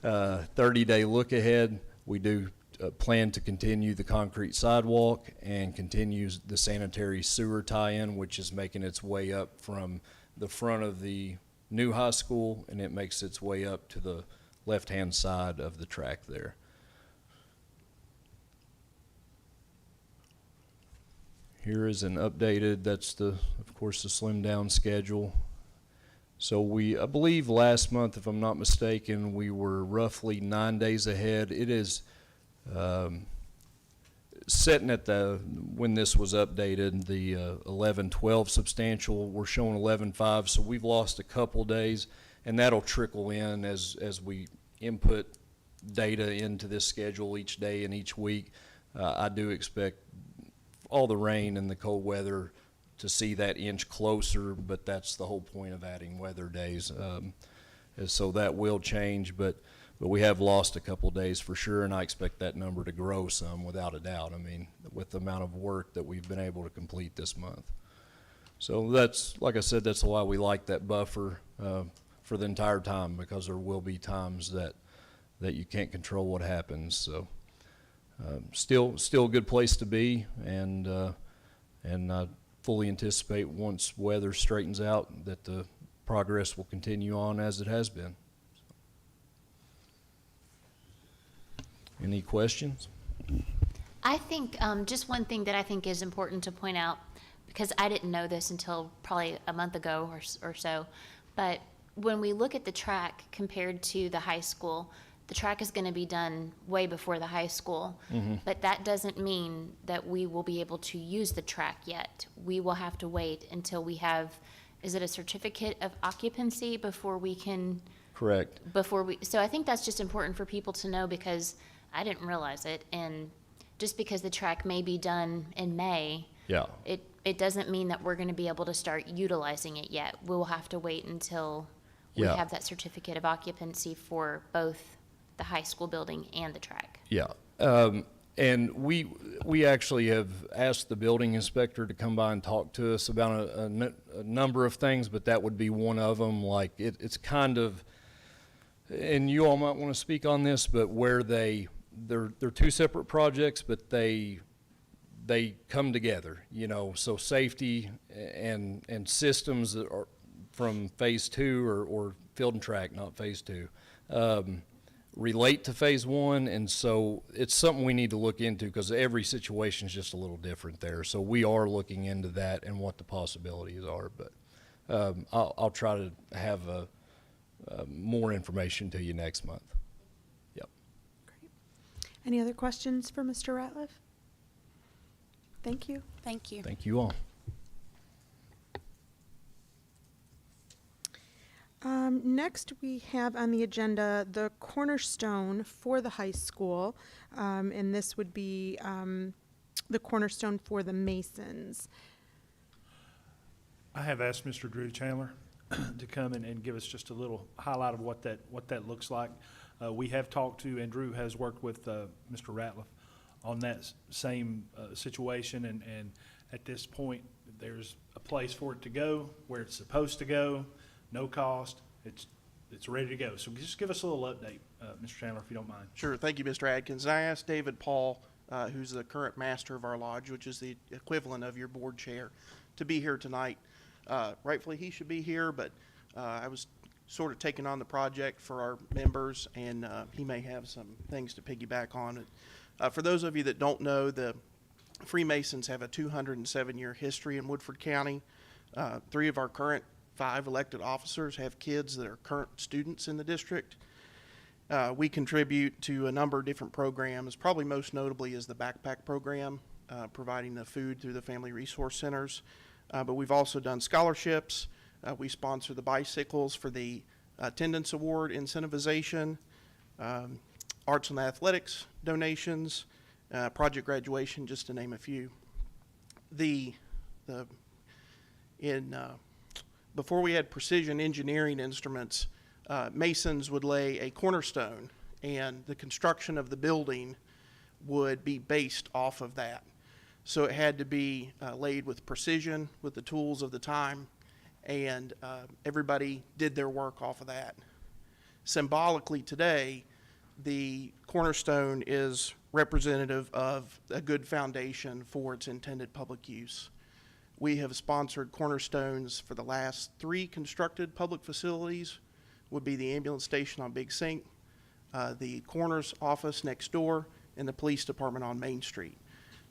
30-day look ahead, we do plan to continue the concrete sidewalk and continue the sanitary sewer tie-in, which is making its way up from the front of the new high school, and it makes its way up to the left-hand side of the track there. Here is an updated, that's of course the slimmed down schedule. So I believe last month, if I'm not mistaken, we were roughly 9 days ahead. It is sitting at when this was updated, the 11-12 substantial, we're showing 11-5, so we've lost a couple days, and that'll trickle in as we input data into this schedule each day and each week. I do expect all the rain and the cold weather to see that inch closer, but that's the whole point of adding weather days. And so that will change, but we have lost a couple days for sure, and I expect that number to grow some without a doubt. I mean, with the amount of work that we've been able to complete this month. So that's, like I said, that's why we like that buffer for the entire time, because there will be times that you can't control what happens. So still a good place to be, and I fully anticipate once weather straightens out that the progress will continue on as it has been. Any questions? I think just one thing that I think is important to point out, because I didn't know this until probably a month ago or so, but when we look at the track compared to the high school, the track is going to be done way before the high school, but that doesn't mean that we will be able to use the track yet. We will have to wait until we have, is it a certificate of occupancy before we can? Correct. So I think that's just important for people to know, because I didn't realize it, and just because the track may be done in May, Yeah. it doesn't mean that we're going to be able to start utilizing it yet. We'll have to wait until we Yeah. have that certificate of occupancy for both the high school building and the track. Yeah. And we actually have asked the building inspector to come by and talk to us about a number of things, but that would be one of them. Like it's kind of, and you all might want to speak on this, but where they're two separate projects, but they come together, you know, so safety and systems that are from phase 2 or field and track, not phase 2, relate to phase 1. And so it's something we need to look into, because every situation is just a little different there. So we are looking into that and what the possibilities are, but I'll try to have more information to you next month. Yep. Great. Any other questions for Mr. Ratliff? Thank you. Thank you. Thank you all. Next, we have on the agenda the cornerstone for the high school, and this would be the cornerstone for the Masons. I have asked Mr. Drew Chandler to come and give us just a little highlight of what that looks like. We have talked to, and Drew has worked with Mr. Ratliff on that same situation, and at this point, there's a place for it to go where it's supposed to go, no cost. It's ready to go. So just give us a little update, Mr. Chandler, if you don't mind. Sure. Thank you, Mr. Adkins. I asked David Paul, who's the current master of our lodge, which is the equivalent of your board chair, to be here tonight. Rightfully, he should be here, but I was sort of taken on the project for our members, and he may have some things to piggyback on it. For those of you that don't know, the Freemasons have a 207-year history in Woodford County. 3 of our current 5 elected officers have kids that are current students in the district. We contribute to a number of different programs, probably most notably is the backpack program, providing the food through the family resource centers. But we've also done scholarships. We sponsor the bicycles for the attendance award incentivization, arts and athletics donations, project graduation, just to name a few. Before we had precision engineering instruments, masons would lay a cornerstone, and the construction of the building would be based off of that. So it had to be laid with precision, with the tools of the time, and everybody did their work off of that. Symbolically today, the cornerstone is representative of a good foundation for its intended public use. We have sponsored cornerstones for the last 3 constructed public facilities, would be the ambulance station on Big Sink, the coroner's office next door, and the police department on Main Street.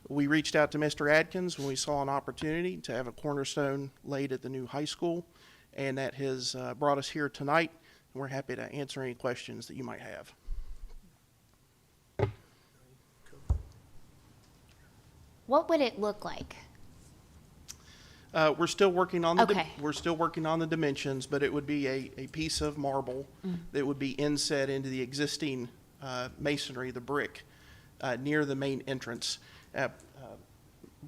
We reached out to Mr. Adkins when we saw an opportunity to have a cornerstone laid at the new high school, and that has brought us here tonight, and we're happy to answer any questions that you might have. What would it look like? We're still working on the Okay. we're still working on the dimensions, but it would be a piece of marble that would be inset into the existing masonry, the brick, near the main entrance.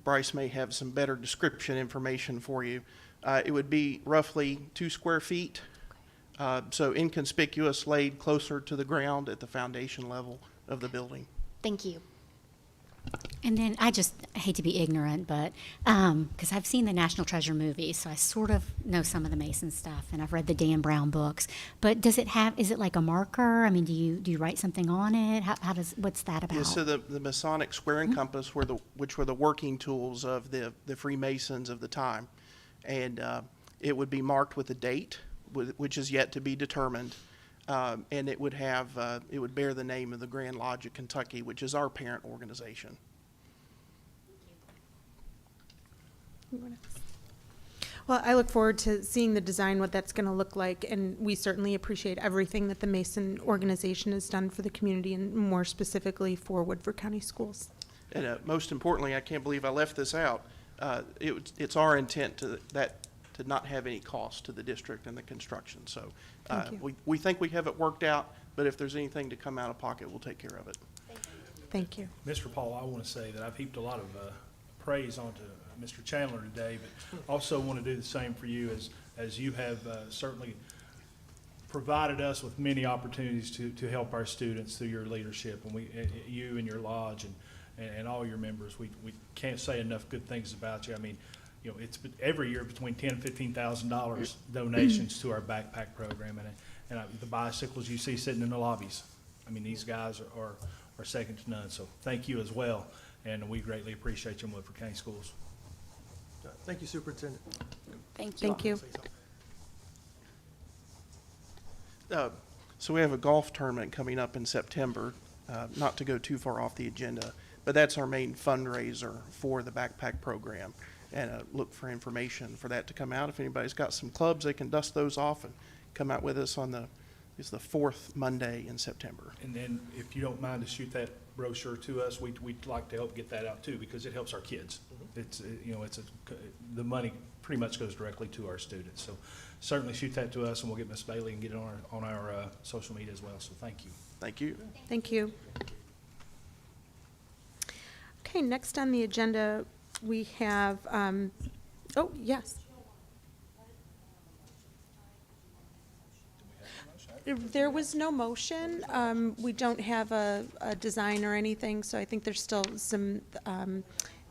Bryce may have some better description information for you. It would be roughly 2 square feet, so inconspicuous, laid closer to the ground at the foundation level of the building. Thank you. And then I just hate to be ignorant, but because I've seen the National Treasure movies, so I sort of know some of the Mason stuff, and I've read the Dan Brown books. But does it have? Is it like a marker? I mean, do you write something on it? What's that about? Yeah, so the Masonic square and compass which were the working tools of the Freemasons of the time, and it would be marked with a date, which is yet to be determined. And it would have, it would bear the name of the Grand Lodge of Kentucky, which is our parent organization. Well, I look forward to seeing the design, what that's going to look like, and we certainly appreciate everything that the Mason organization has done for the community, and more specifically for Woodford County Schools. And most importantly, I can't believe I left this out. It's our intent to not have any cost to the district and the construction. So we think we have it worked out, but if there's anything to come out of pocket, we'll take care of it. Thank you. Mr. Paul, I want to say that I've heaped a lot of praise onto Mr. Chandler today, but also want to do the same for you as you have certainly provided us with many opportunities to help our students through your leadership, and you and your lodge and all your members. We can't say enough good things about you. I mean, you know, it's every year between $10,000 and $15,000 donations to our backpack program, and the bicycles you see sitting in the lobbies. I mean, these guys are second to none. So thank you as well, and we greatly appreciate you in Woodford County Schools. Thank you, Superintendent. Thank you. Thank you. So we have a golf tournament coming up in September, not to go too far off the agenda, but that's our main fundraiser for the backpack program. And look for information for that to come out. If anybody's got some clubs, they can dust those off and come out with us on it's the 4th Monday in September. And then if you don't mind to shoot that brochure to us, we'd like to help get that out too, because it helps our kids. It's, the money pretty much goes directly to our students. So certainly shoot that to us, and we'll get Ms. Bailey and get it on our social media as well. So thank you. Thank you. Thank you. Okay, next on the agenda, we have, oh, yes. There was no motion. We don't have a design or anything, so I think there's still some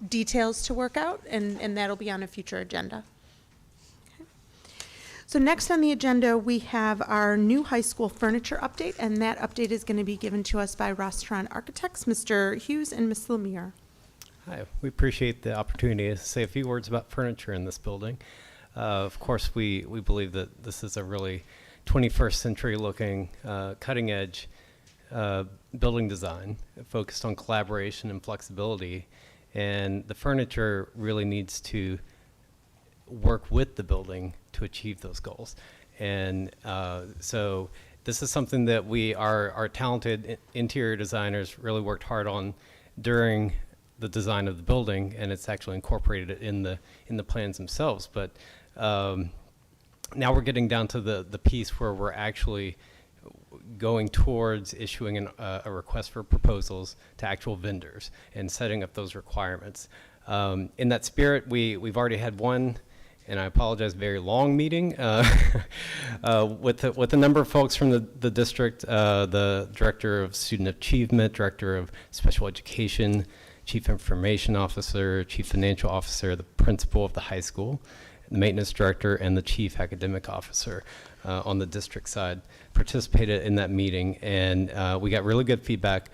details to work out, and that'll be on a future agenda. Okay. So next on the agenda, we have our new high school furniture update, and that update is going to be given to us by Rostron Architects, Mr. Hughes and Ms. Lemire. Hi, we appreciate the opportunity to say a few words about furniture in this building. Of course, we believe that this is a really 21st century looking, cutting edge building design focused on collaboration and flexibility. And the furniture really needs to work with the building to achieve those goals. And so this is something that our talented interior designers really worked hard on during the design of the building, and it's actually incorporated it in the plans themselves. But now we're getting down to the piece where we're actually going towards issuing a request for proposals to actual vendors and setting up those requirements. In that spirit, we've already had one, and I apologize, very long meeting with a number of folks from the district, the Director of Student Achievement, Director of Special Education, Chief Information Officer, Chief Financial Officer, the Principal of the high school, the Maintenance Director, and the Chief Academic Officer on the district side participated in that meeting, and we got really good feedback.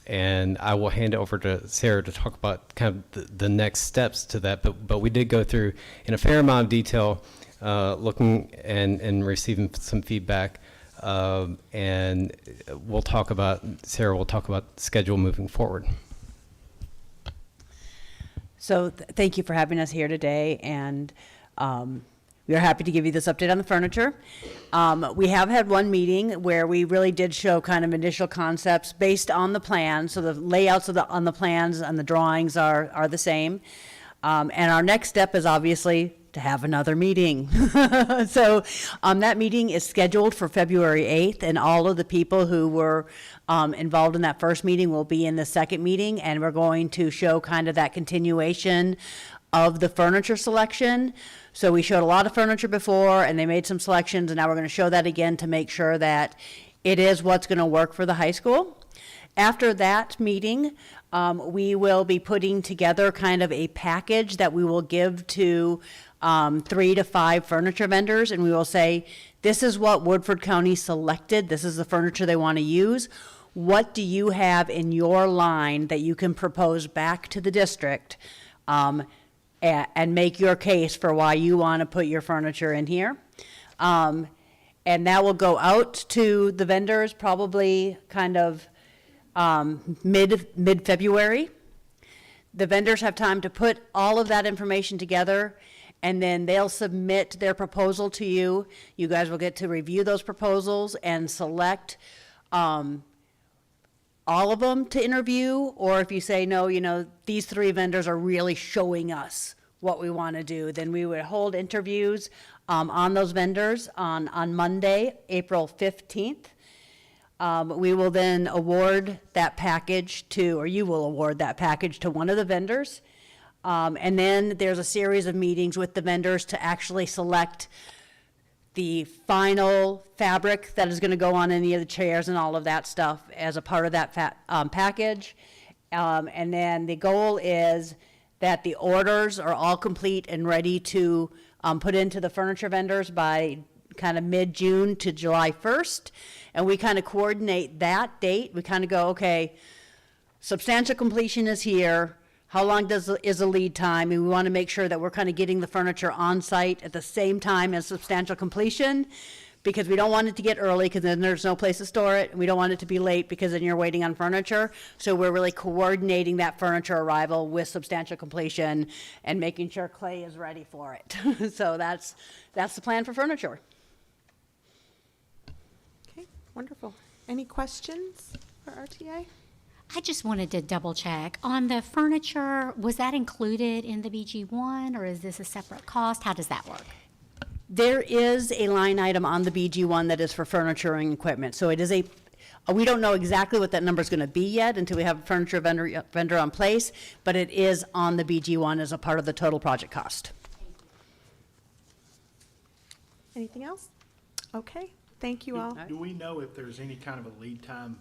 And I will hand it over to Sarah to talk about kind of the next steps to that. But we did go through in a fair amount of detail, looking and receiving some feedback. And Sarah will talk about schedule moving forward. So thank you for having us here today, and we are happy to give you this update on the furniture. We have had one meeting where we really did show kind of initial concepts based on the plan. So the layouts on the plans and the drawings are the same. And our next step is obviously to have another meeting. So that meeting is scheduled for February 8th, and all of the people who were involved in that first meeting will be in the second meeting, and we're going to show kind of that continuation of the furniture selection. So we showed a lot of furniture before, and they made some selections, and now we're going to show that again to make sure that it is what's going to work for the high school. After that meeting, we will be putting together kind of a package that we will give to 3 to 5 furniture vendors, and we will say, this is what Woodford County selected, this is the furniture they want to use. What do you have in your line that you can propose back to the district and make your case for why you want to put your furniture in here? And that will go out to the vendors probably kind of mid-February. The vendors have time to put all of that information together, and then they'll submit their proposal to you. You guys will get to review those proposals and select all of them to interview, or if you say, no, these 3 vendors are really showing us what we want to do, then we would hold interviews on those vendors on Monday, April 15th. We will then award that package or you will award that package to one of the vendors. And then there's a series of meetings with the vendors to actually select the final fabric that is going to go on any of the chairs and all of that stuff as a part of that package. And then the goal is that the orders are all complete and ready to put into the furniture vendors by kind of mid-June to July 1st. And we kind of coordinate that date. We kind of go, okay, substantial completion is here. How long is the lead time? And we want to make sure that we're kind of getting the furniture on site at the same time as substantial completion, because we don't want it to get early, because then there's no place to store it. And we don't want it to be late, because then you're waiting on furniture. So we're really coordinating that furniture arrival with substantial completion and making sure Clay is ready for it. So that's the plan for furniture. Okay, wonderful. Any questions for RTA? I just wanted to double check on the furniture. Was that included in the BG1, or is this a separate cost? How does that work? There is a line item on the BG1 that is for furniture and equipment. So it is we don't know exactly what that number is going to be yet until we have a furniture vendor on place, but it is on the BG1 as a part of the total project cost. Anything else? Okay, thank you all. Do we know if there's any kind of a lead time?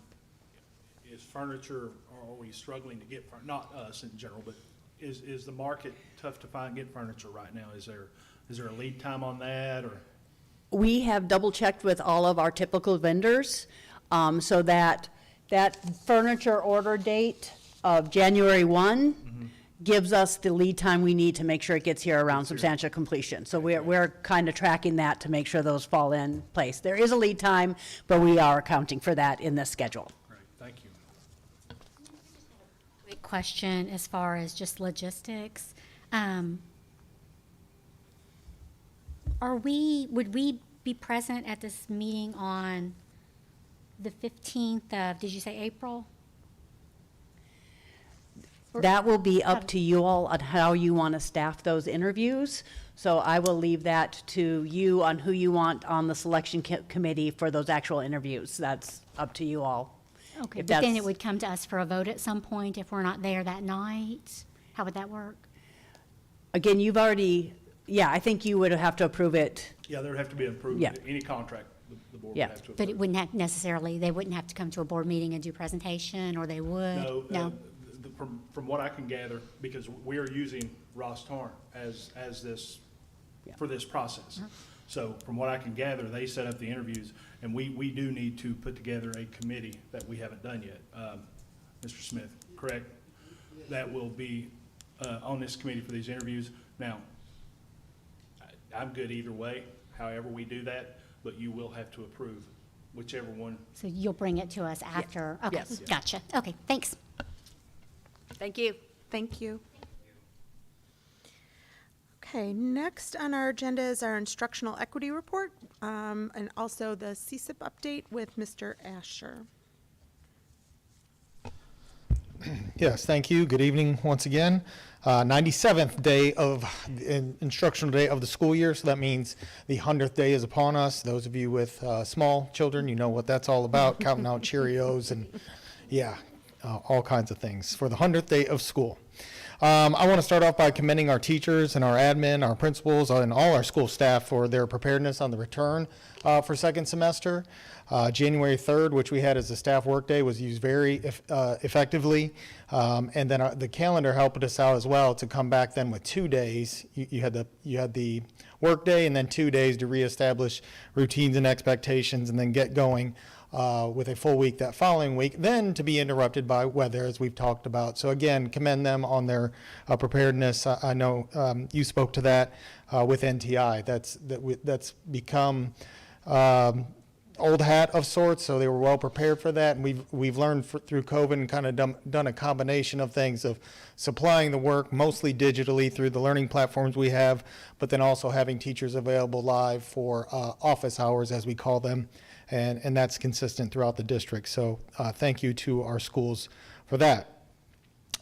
Is furniture, or are we struggling to get, not us in general, but is the market tough to get furniture right now? Is there a lead time on that, or? We have double checked with all of our typical vendors, so that furniture order date of January 1 gives us the lead time we need to make sure it gets here around substantial completion. So we're kind of tracking that to make sure those fall in place. There is a lead time, but we are accounting for that in this schedule. Great, thank you. Quick question as far as just logistics. Would we be present at this meeting on the 15th of, did you say April? That will be up to you all on how you want to staff those interviews. So I will leave that to you on who you want on the selection committee for those actual interviews. That's up to you all. Okay, If but then that's- it would come to us for a vote at some point if we're not there that night? How would that work? Again, you've already, yeah, I think you would have to approve it. Yeah, there would have to be approved, Yeah. any contract the board would Yeah. have to approve. But it wouldn't have necessarily, they wouldn't have to come to a board meeting and do presentation, or they would? No, No? from what I can gather, because we are using Ross Tarn as this, for this process. So from what I can gather, they set up the interviews, and we do need to put together a committee that we haven't done yet. Mr. Smith, correct? That will be on this committee for these interviews. Now, I'm good either way, however we do that, but you will have to approve whichever one. So you'll bring it to us after? Okay, Yes. gotcha. Okay, thanks. Thank you. Thank you. Okay, next on our agenda is our instructional equity report, and also the CSIP update with Mr. Asher. Yes, thank you. Good evening once again. 97th day of instructional day of the school year, so that means the 100th day is upon us. Those of you with small children, you know what that's all about, counting out Cheerios and, yeah, all kinds of things for the 100th day of school. I want to start off by commending our teachers and our admin, our principals, and all our school staff for their preparedness on the return for second semester. January 3rd, which we had as a staff workday, was used very effectively. And then the calendar helped us out as well to come back then with 2 days. You had the workday and then 2 days to reestablish routines and expectations and then get going with a full week that following week, then to be interrupted by weather, as we've talked about. So again, commend them on their preparedness. I know you spoke to that with NTI. That's become old hat of sorts, so they were well prepared for that. And we've learned through COVID and kind of done a combination of things of supplying the work mostly digitally through the learning platforms we have, but then also having teachers available live for office hours, as we call them. And that's consistent throughout the district. So thank you to our schools for that.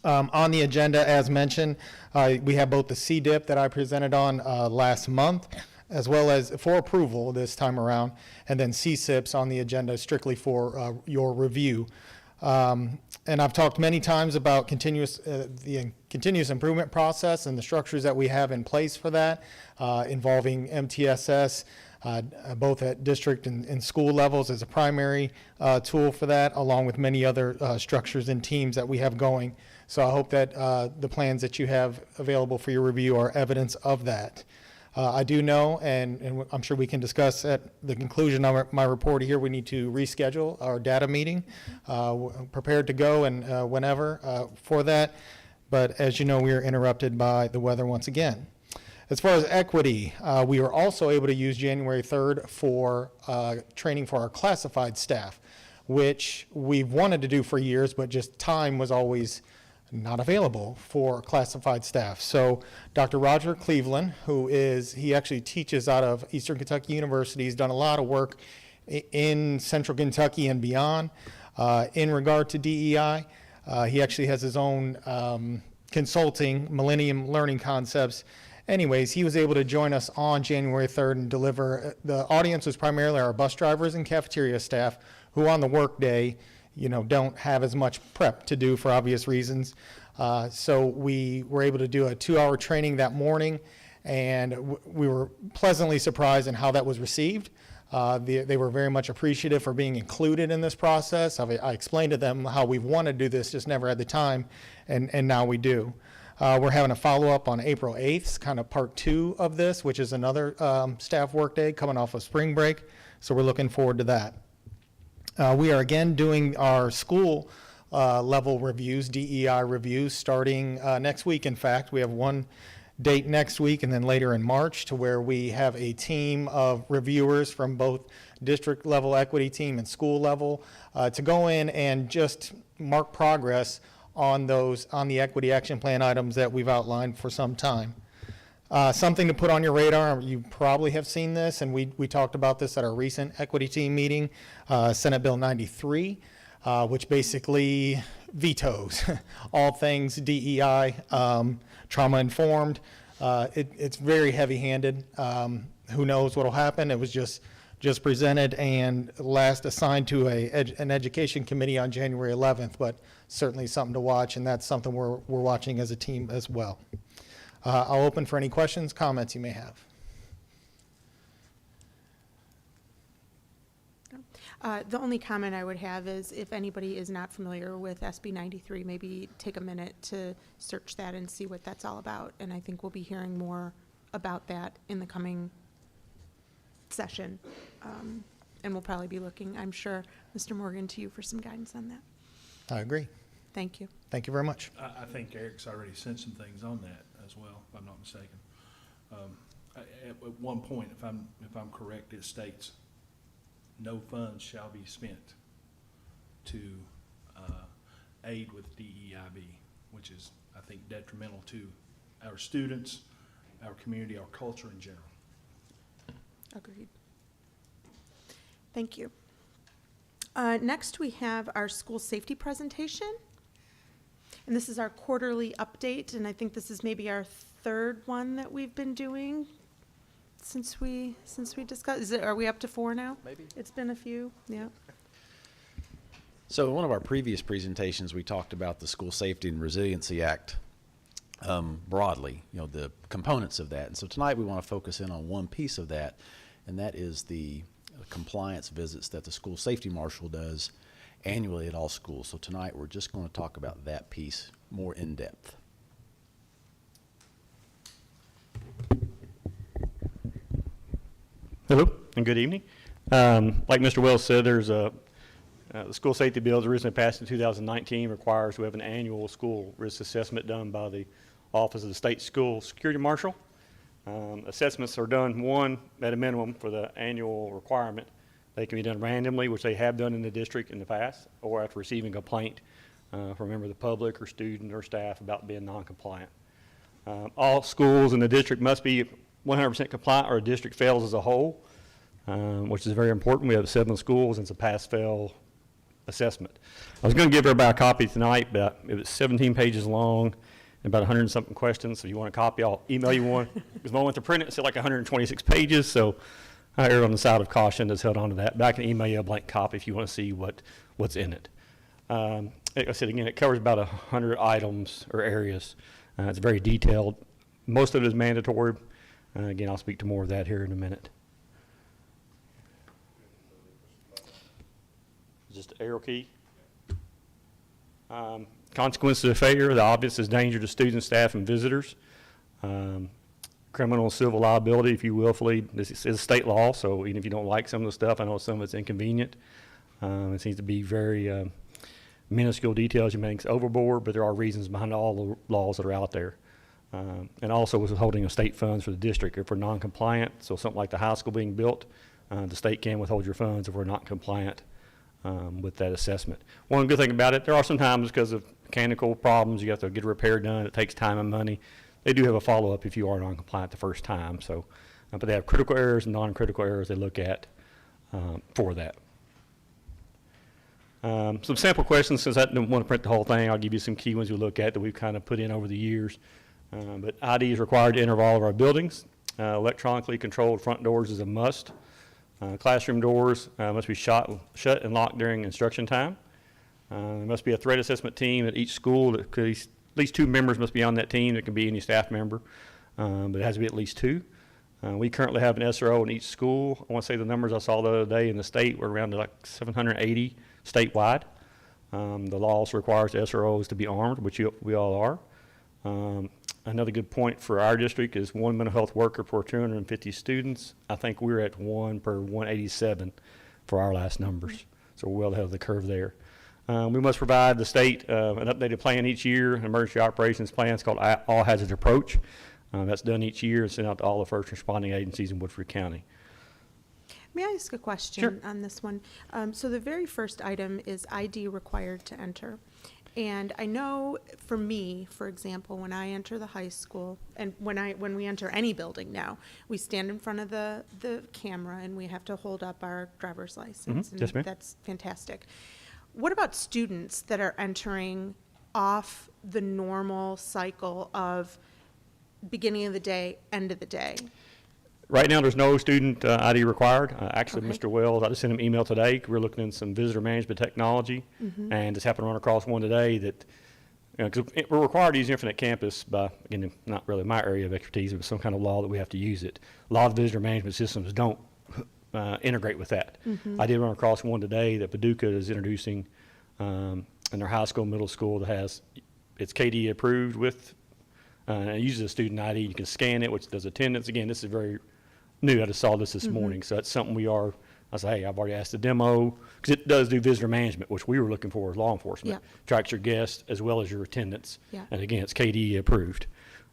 On the agenda, as mentioned, we have both the CDIP that I presented on last month, as well as for approval this time around, and then CSIPs on the agenda strictly for your review. And I've talked many times about the continuous improvement process and the structures that we have in place for that, involving MTSS, both at district and school levels as a primary tool for that, along with many other structures and teams that we have going. So I hope that the plans that you have available for your review are evidence of that. I do know, and I'm sure we can discuss at the conclusion of my report here, we need to reschedule our data meeting. Prepared to go and whenever for that. But as you know, we are interrupted by the weather once again. As far as equity, we were also able to use January 3rd for training for our classified staff, which we've wanted to do for years, but just time was always not available for classified staff. So Dr. Roger Cleveland, he actually teaches out of Eastern Kentucky University. He's done a lot of work in Central Kentucky and beyond in regard to DEI. He actually has his own consulting, Millennium Learning Concepts. Anyways, he was able to join us on January 3rd and deliver. The audience was primarily our bus drivers and cafeteria staff, who on the work day, don't have as much prep to do for obvious reasons. So we were able to do a 2-hour training that morning, and we were pleasantly surprised in how that was received. They were very much appreciative for being included in this process. I explained to them how we've wanted to do this, just never had the time, and now we do. We're having a follow-up on April 8th, kind of part 2 of this, which is another staff workday coming off of spring break. So we're looking forward to that. We are again doing our school level reviews, DEI reviews, starting next week. In fact, we have one date next week and then later in March, to where we have a team of reviewers from both district level equity team and school level to go in and just mark progress on the equity action plan items that we've outlined for some time. Something to put on your radar, you probably have seen this, and we talked about this at our recent equity team meeting, Senate Bill 93, which basically vetoes all things DEI, trauma-informed. It's very heavy-handed. Who knows what will happen? It was just presented and last assigned to an education committee on January 11th, but certainly something to watch, and that's something we're watching as a team as well. I'll open for any questions, comments you may have. The only comment I would have is if anybody is not familiar with SB 93, maybe take a minute to search that and see what that's all about. And I think we'll be hearing more about that in the coming session. And we'll probably be looking, I'm sure, Mr. Morgan, to you for some guidance on that. I agree. Thank you. Thank you very much. I think Eric's already sent some things on that as well, if I'm not mistaken. At one point, if I'm correct, it states, no funds shall be spent to aid with DEIB, which is, I think, detrimental to our students, our community, our culture in general. Agreed. Thank you. Next, we have our school safety presentation. And this is our quarterly update, and I think this is maybe our third one that we've been doing since we discussed. Are we up to 4 now? Maybe. It's been a few, yeah. So in one of our previous presentations, we talked about the School Safety and Resiliency Act broadly, the components of that. And so tonight we want to focus in on one piece of that, and that is the compliance visits that the school safety marshal does annually at all schools. So tonight we're just going to talk about that piece more in depth. Hello and good evening. Like Mr. Wells said, there's the school safety bill that originally passed in 2019 requires we have an annual school risk assessment done by the Office of the State School Security Marshal. Assessments are done, one, at a minimum for the annual requirement. They can be done randomly, which they have done in the district in the past, or after receiving a complaint from a member of the public or student or staff about being non-compliant. All schools in the district must be 100% compliant or a district fails as a whole, which is very important. We have 7 schools and it's a pass-fail assessment. I was going to give everybody a copy tonight, but it was 17 pages long and about 100 and something questions. So if you want a copy, I'll email you one. Because when I went to print it, it said like 126 pages, so I erred on the side of caution, just held on to that. But I can email you a blank copy if you want to see what's in it. Like I said, again, it covers about 100 items or areas. It's very detailed. Most of it is mandatory. Again, I'll speak to more of that here in a minute. Just arrow key. Consequences of failure, the obvious is danger to students, staff, and visitors. Criminal and civil liability, if you willfully, this is state law, so even if you don't like some of the stuff, I know some of it's inconvenient. It seems to be very minuscule details you may think overboard, but there are reasons behind all the laws that are out there. And also withholding of state funds for the district if we're non-compliant, so something like the high school being built, the state can withhold your funds if we're not compliant with that assessment. One good thing about it, there are some times because of mechanical problems, you have to get a repair done, it takes time and money. They do have a follow-up if you are non-compliant the first time, so, but they have critical errors and non-critical errors they look at for that. Some sample questions, since I don't want to print the whole thing, I'll give you some key ones you look at that we've kind of put in over the years. But ID is required to enter all of our buildings. Electronically controlled front doors is a must. Classroom doors must be shut and locked during instruction time. There must be a threat assessment team at each school. At least 2 members must be on that team. It can be any staff member, but it has to be at least 2. We currently have an SRO in each school. I want to say the numbers I saw the other day in the state were around like 780 statewide. The law also requires the SROs to be armed, which we all are. Another good point for our district is 1 mental health worker per 250 students. I think we're at 1 per 187 for our last numbers. So we're well ahead of the curve there. We must provide the state an updated plan each year, an emergency operations plan. It's called All Hazards Approach. That's done each year and sent out to all the first responding agencies in Woodford County. May I ask a question on this one? So the very first item is ID required to enter. And I know for me, for example, when I enter the high school, and when we enter any building now, we stand in front of the camera and we have to hold up our driver's license. Mhm. Yes, ma'am. That's fantastic. What about students that are entering off the normal cycle of beginning of the day, end of the day? Right now, there's no student ID required. Actually, Okay. Mr. Wells, I just sent him an email today. We're looking into some visitor management technology, and just happened to run across one today that, because we're required to use Infinite Campus by, again, not really my area of expertise, but some kind of law that we have to use it. A lot of visitor management systems don't integrate with that. I did run across one today that Paducah is introducing in their high school, middle school that has, it's KD approved with, it uses a student ID. You can scan it, which does attendance. Again, this is very new. I just saw this morning, so that's something I say, hey, I've already asked the demo, because it does do visitor management, which we were looking for as law enforcement. Yeah. Tracks your guests as well as your attendance. Yeah. And again, it's KD approved.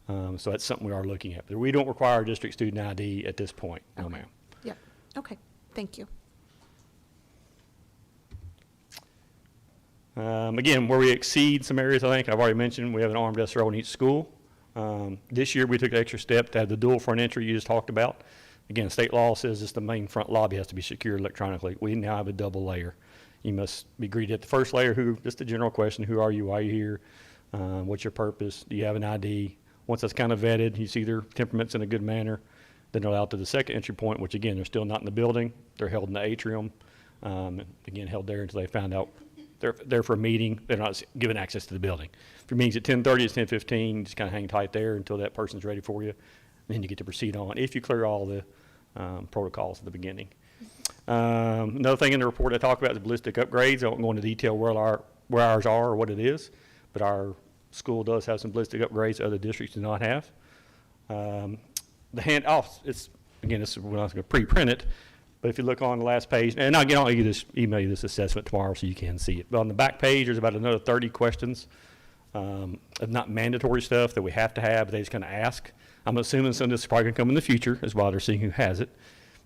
So that's something we are looking at. But we don't require district student ID at this point. No, ma'am. Yeah, okay, thank you. Again, where we exceed some areas, I think I've already mentioned, we have an armed SRO in each school. This year, we took an extra step to have the dual front entry you just talked about. Again, state law says just the main front lobby has to be secured electronically. We now have a double layer. You must be greeted at the first layer, just a general question, who are you, why are you here, what's your purpose, do you have an ID? Once that's kind of vetted, you see their temperaments in a good manner, then they're allowed to the second entry point, which again, they're still not in the building. They're held in the atrium, again, held there until they find out they're there for a meeting. They're not given access to the building. If your meeting's at 10:30, it's 10:15, just kind of hang tight there until that person's ready for you. Then you get to proceed on, if you clear all the protocols at the beginning. Another thing in the report I talk about is ballistic upgrades. I won't go into detail where ours are or what it is, but our school does have some ballistic upgrades other districts do not have. The handoff, this is when I was going to pre-print it, but if you look on the last page, and I'll email you this assessment tomorrow so you can see it. But on the back page, there's about another 30 questions of not mandatory stuff that we have to have, but they just kind of ask. I'm assuming some of this is probably going to come in the future as well. They're seeing who has it.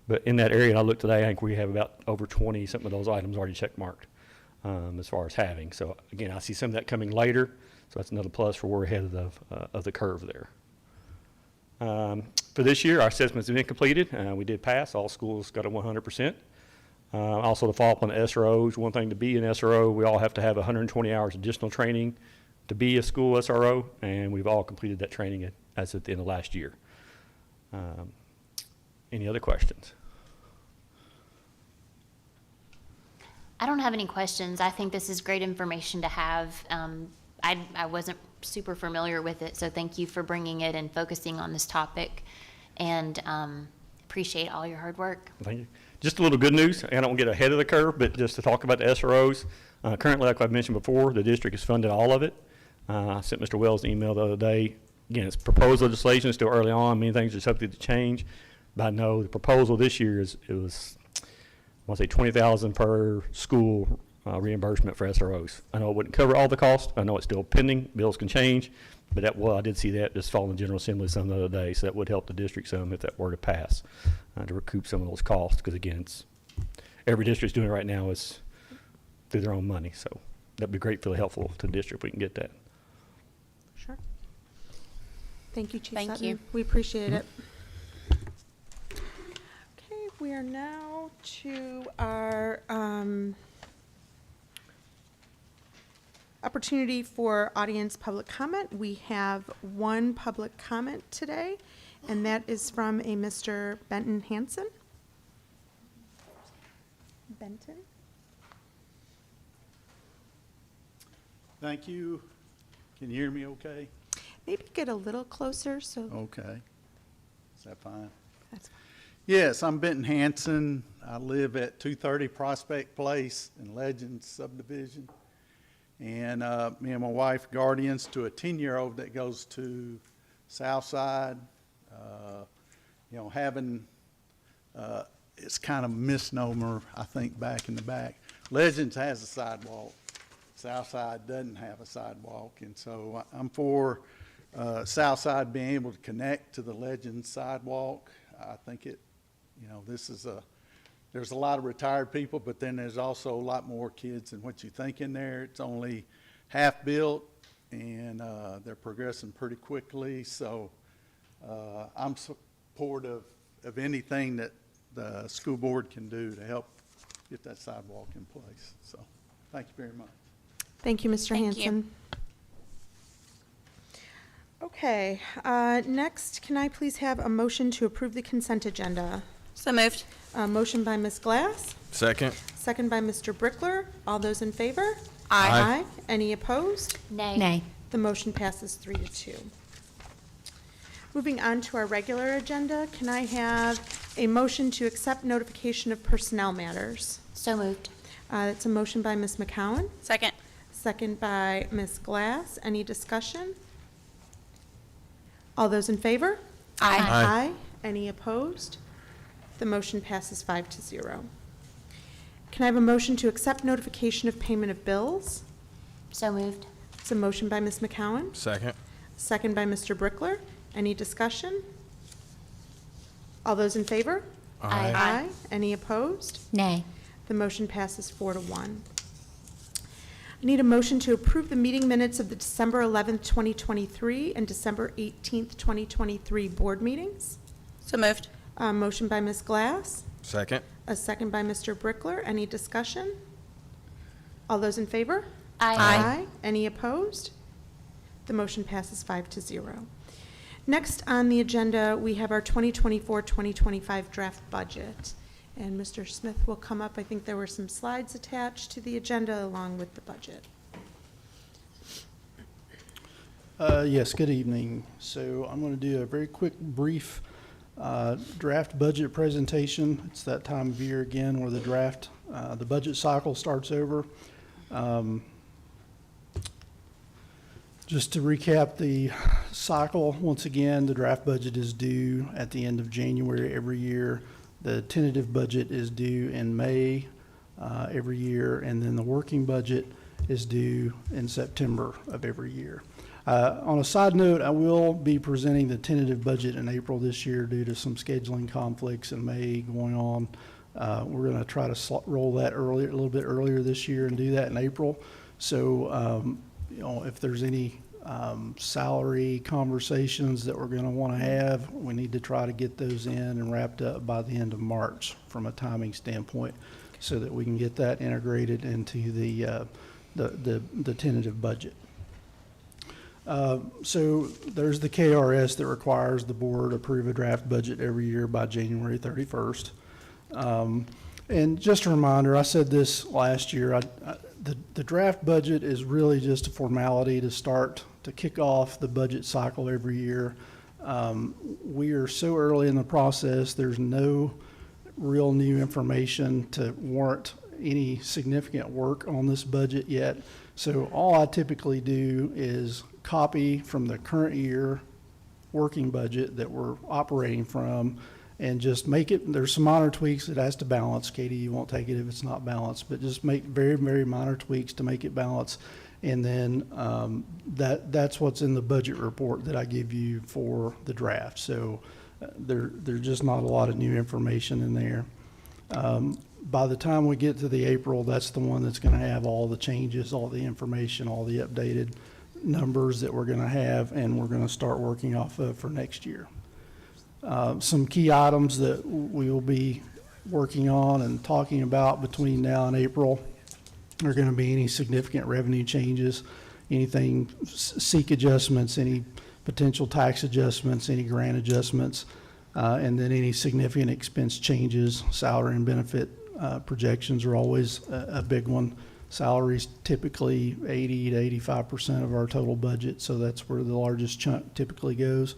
But in that area, and I looked today, I think we have about over 20 something of those items already check marked as far as having. So again, I see some of that coming later. So that's another plus for we're ahead of the curve there. For this year, our assessments have been completed. We did pass. All schools got a 100%. Also, to follow up on the SROs, one thing to be an SRO, we all have to have 120 hours additional training to be a school SRO, and we've all completed that training as at the end of last year. Any other questions? I don't have any questions. I think this is great information to have. I wasn't super familiar with it, so thank you for bringing it and focusing on this topic, and appreciate all your hard work. Thank you. Just a little good news. I don't get ahead of the curve, but just to talk about the SROs. Currently, like I've mentioned before, the district is funded all of it. I sent Mr. Wells an email the other day. Again, it's proposed legislation, it's still early on. Many things are subject to change. But I know the proposal this year it was, I want to say $20,000 per school reimbursement for SROs. I know it wouldn't cover all the costs. I know it's still pending. Bills can change. But I did see that just fall in the General Assembly some the other day. So that would help the district some if that were to pass to recoup some of those costs. Because again, every district's doing it right now is through their own money. So that'd be gratefully helpful to the district if we can get that. Sure. Thank you, Chief Thank Sutton. you. We appreciate it. Okay, we are now to our opportunity for audience public comment. We have one public comment today, and that is from a Mr. Benton Hansen. Benton? Thank you. Can you hear me okay? Maybe get a little closer so. Okay. Is that fine? That's fine. Yes, I'm Benton Hansen. I live at 230 Prospect Place in Legends subdivision. And me and my wife guardians to a 10-year-old that goes to Southside. Having, it's kind of a misnomer, I think, back in the back. Legends has a sidewalk. Southside doesn't have a sidewalk. And so I'm for Southside being able to connect to the Legends sidewalk. I think there's a lot of retired people, but then there's also a lot more kids than what you think in there. It's only half built, and they're progressing pretty quickly. So I'm supportive of anything that the school board can do to help get that sidewalk in place. So thank you very much. Thank you, Mr. Hanson. Okay, next, can I please have a motion to approve the consent agenda? So moved. Motion by Ms. Glass, Second. second by Mr. Brickler. All those in favor? Aye. Any opposed? Nay. The motion passes 3-2. Moving on to our regular agenda, can I have a motion to accept notification of personnel matters? So moved. That's a motion by Ms. McCowan, Second. second by Ms. Glass. Any discussion? All those in favor? Aye. Aye. Any opposed? The motion passes 5-0. Can I have a motion to accept notification of payment of bills? So moved. It's a motion by Ms. McCowan, Second. second by Mr. Brickler. Any discussion? All those in favor? Aye. Aye. Any opposed? Nay. The motion passes 4-1. I need a motion to approve the meeting minutes of the December 11th, 2023 and December 18th, 2023 board meetings. So moved. Motion by Ms. Glass, Second. a second by Mr. Brickler. Any discussion? All those in favor? Aye. Any opposed? The motion passes 5-0. Next on the agenda, we have our 2024-2025 draft budget. And Mr. Smith will come up. I think there were some slides attached to the agenda along with the budget. Yes, good evening. So I'm going to do a very quick, brief draft budget presentation. It's that time of year again where the budget cycle starts over. Just to recap the cycle, once again, the draft budget is due at the end of January every year. The tentative budget is due in May every year, and then the working budget is due in September of every year. On a side note, I will be presenting the tentative budget in April this year due to some scheduling conflicts in May going on. We're going to try to roll that a little bit earlier this year and do that in April. So, if there's any salary conversations that we're going to want to have, we need to try to get those in and wrapped up by the end of March from a timing standpoint, so that we can get that integrated into the tentative budget. So there's the KRS that requires the board approve a draft budget every year by January 31st. And just a reminder, I said this last year, the draft budget is really just a formality to kick off the budget cycle every year. We are so early in the process, there's no real new information to warrant any significant work on this budget yet. So all I typically do is copy from the current year working budget that we're operating from and just make it, there's some minor tweaks it has to balance. Katie, you won't take it if it's not balanced, but just make very, very minor tweaks to make it balance. And then that's what's in the budget report that I give you for the draft. So there's just not a lot of new information in there. By the time we get to the April, that's the one that's going to have all the changes, all the information, all the updated numbers that we're going to have, and we're going to start working off of for next year. Some key items that we will be working on and talking about between now and April are going to be any significant revenue changes, anything SEEK adjustments, any potential tax adjustments, any grant adjustments, and then any significant expense changes. Salary and benefit projections are always a big one. Salaries typically 80 to 85% of our total budget, so that's where the largest chunk typically goes.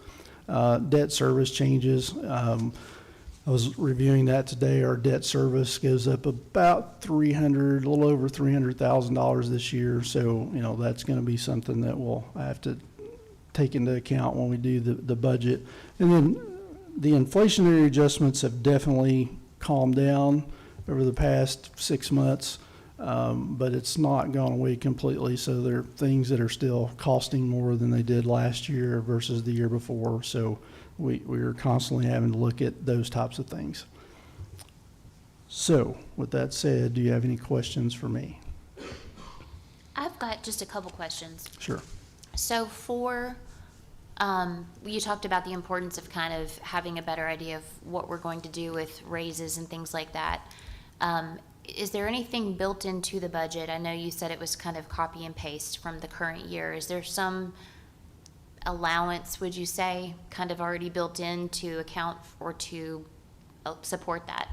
Debt service changes. I was reviewing that today. Our debt service goes up about a little over $300,000 this year. So, that's going to be something that we'll have to take into account when we do the budget. And then the inflationary adjustments have definitely calmed down over the past 6 months. But it's not gone away completely, so there are things that are still costing more than they did last year versus the year before. So we're constantly having to look at those types of things. So with that said, do you have any questions for me? I've got just a couple questions. Sure. So you talked about the importance of kind of having a better idea of what we're going to do with raises and things like that. Is there anything built into the budget? I know you said it was kind of copy and paste from the current year. Is there some allowance, would you say, kind of already built in to account or to support that?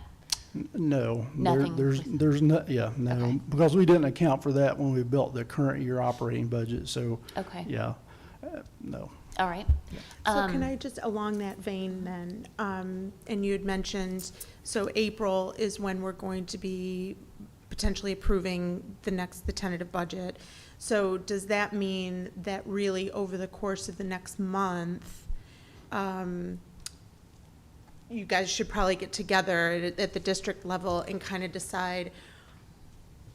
No. Nothing. There's no, yeah, no, Okay. because we didn't account for that when we built the current year operating budget, so. Okay. Yeah, no. All right. So can I just, along that vein then, and you had mentioned, so April is when we're going to be potentially approving the tentative budget. So does that mean that really over the course of the next month, you guys should probably get together at the district level and kind of decide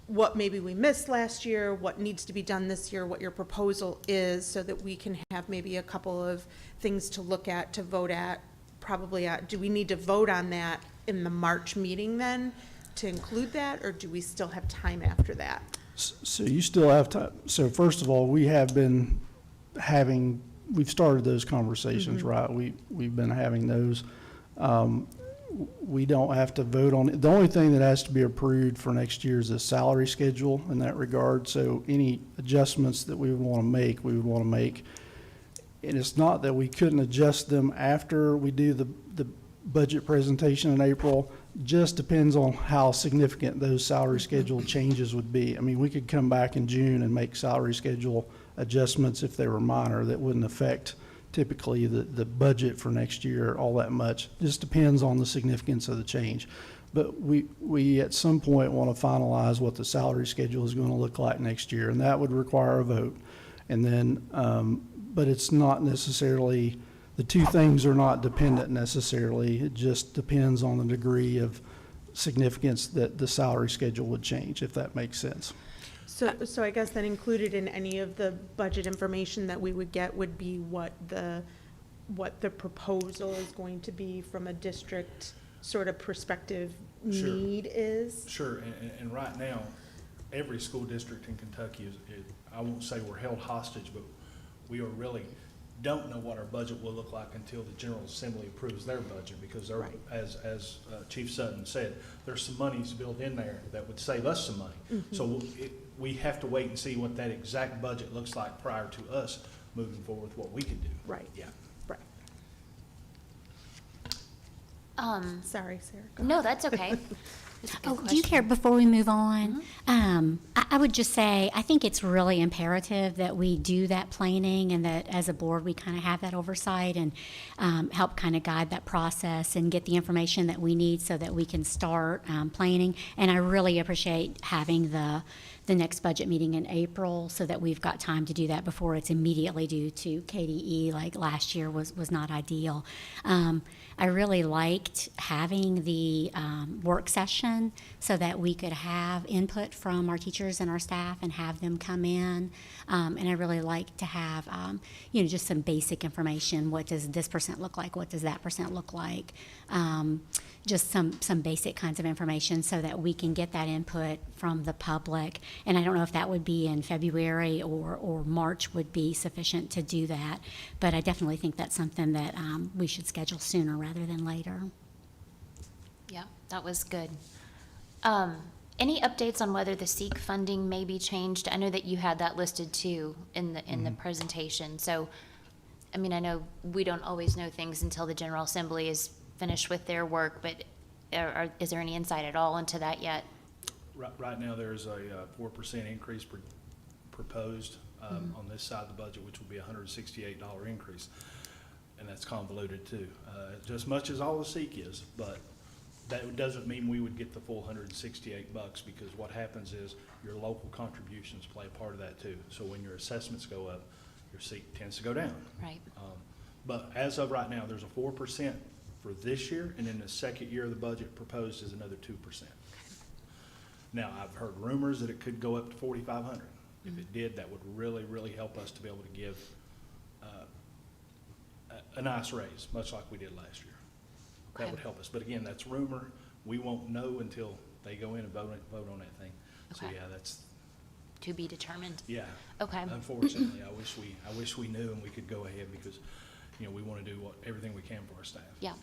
what maybe we missed last year, what needs to be done this year, what your proposal is, so that we can have maybe a couple of things to look at, to vote at, probably at. Do we need to vote on that in the March meeting then to include that, or do we still have time after that? So you still have time. So first of all, we have been we've started those conversations, right? We've been having those. We don't have to vote on it. The only thing that has to be approved for next year is the salary schedule in that regard. So any adjustments that we would want to make, we would want to make. And it's not that we couldn't adjust them after we do the budget presentation in April. Just depends on how significant those salary schedule changes would be. I mean, we could come back in June and make salary schedule adjustments if they were minor that wouldn't affect typically the budget for next year all that much. Just depends on the significance of the change. But we at some point want to finalize what the salary schedule is going to look like next year, and that would require a vote. And then, but it's not necessarily, the two things are not dependent necessarily. It just depends on the degree of significance that the salary schedule would change, if that makes sense. So I guess then included in any of the budget information that we would get would be what the proposal is going to be from a district sort of perspective Sure. need is? Sure, and right now, every school district in Kentucky I won't say we're held hostage, but we are really don't know what our budget will look like until the General Assembly approves their budget, because they're, as Chief Sutton said, there's some monies built in there that would save us some money. So we have to wait and see what that exact budget looks like prior to us moving forward with what we can do. Right. Yeah. Right. Sorry, Sarah. Go Mm-hmm. No, that's okay. It's a good Oh, do you question. care, before we move on, I would just say, I think it's really imperative that we do that planning, and that as a board, we kind of have that oversight and help kind of guide that process and get the information that we need so that we can start planning. And I really appreciate having the next budget meeting in April, so that we've got time to do that before it's immediately due to KDE, like last year was not ideal. I really liked having the work session so that we could have input from our teachers and our staff and have them come in. And I really like to have, just some basic information. What does this percent look like? What does that percent look like? Just some basic kinds of information so that we can get that input from the public. And I don't know if that would be in February or March would be sufficient to do that. But I definitely think that's something that we should schedule sooner rather than later. Yeah, that was good. Any updates on whether the SEEK funding may be changed? I know that you had that listed too in the presentation. So, I mean, I know we don't always know things until the General Assembly is finished with their work, but is there any insight at all into that yet? Right now, there's a 4% increase proposed on this side of the budget, which will be a $168 increase. And that's convoluted too, just much as all the SEEK is, but that doesn't mean we would get the full $168, because what happens is your local contributions play a part of that too. So when your assessments go up, your SEEK tends to go down. Right. But as of right now, there's a 4% for this year, and then the second year of the budget proposed is another 2%. Now, I've heard rumors that it could go up to 4,500. If it did, that would really, really help us to be able to give a nice raise, much like we did last year. That Okay. would help us. But again, that's rumor. We won't know until they go in and vote on that thing. So Okay. yeah, that's, To be determined. yeah. Okay. Unfortunately, I wish we knew and we could go ahead because, we want to do everything we can for our staff. Yeah.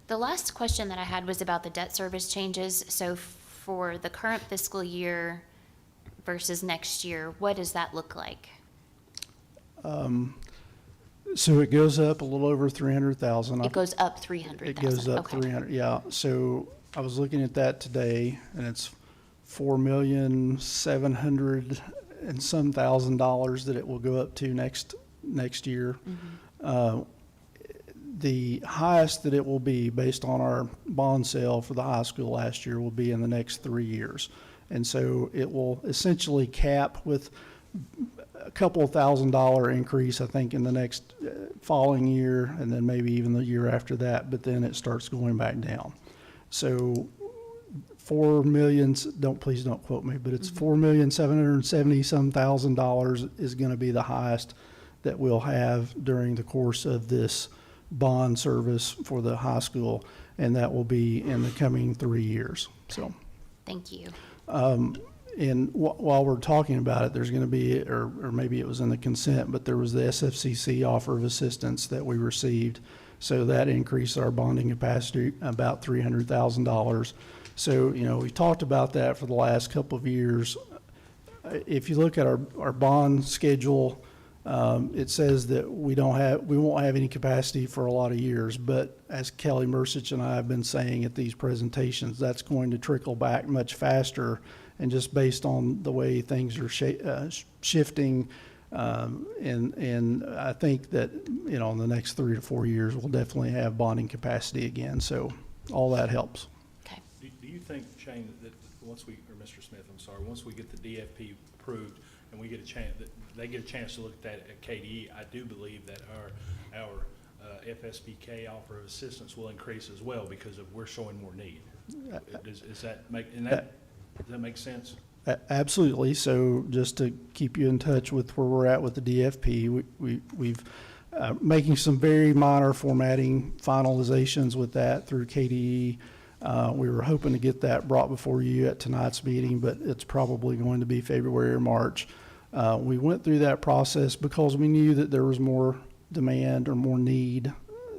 The last question that I had was about the debt service changes. So for the current fiscal year versus next year, what does that look like? So it goes up a little over 300,000. It goes up 300,000. It goes up Okay. 300, yeah. So I was looking at that today, and it's 4,700,000 and some $1,000 that it will go up to next year. The highest that it will be, based on our bond sale for the high school last year, will be in the next 3 years. And so it will essentially cap with a couple of $1,000 increase, I think, in the next following year, and then maybe even the year after that, but then it starts going back down. So 4 million, please don't quote me, but it's $4,770,000 is going to be the highest that we'll have during the course of this bond service for the high school, and that will be in the coming 3 years. So. Thank you. And while we're talking about it, there's going to be, or maybe it was in the consent, but there was the SFCC offer of assistance that we received. So that increased our bonding capacity about $300,000. So, we talked about that for the last couple of years. If you look at our bond schedule, it says that we won't have any capacity for a lot of years. But as Kelly Mersich and I have been saying at these presentations, that's going to trickle back much faster. And just based on the way things are shifting, and I think that, in the next 3 to 4 years, we'll definitely have bonding capacity again. So all that helps. Do you think, Shane, that once we, or Mr. Smith, I'm sorry, once we get the DFP approved and we get a chance, that they get a chance to look at that at KDE, I do believe that our FSBK offer of assistance will increase as well because we're showing more need. Does that make sense? Absolutely. So just to keep you in touch with where we're at with the DFP, we've making some very minor formatting finalizations with that through KDE. We were hoping to get that brought before you at tonight's meeting, but it's probably going to be February or March. We went through that process because we knew that there was more demand or more need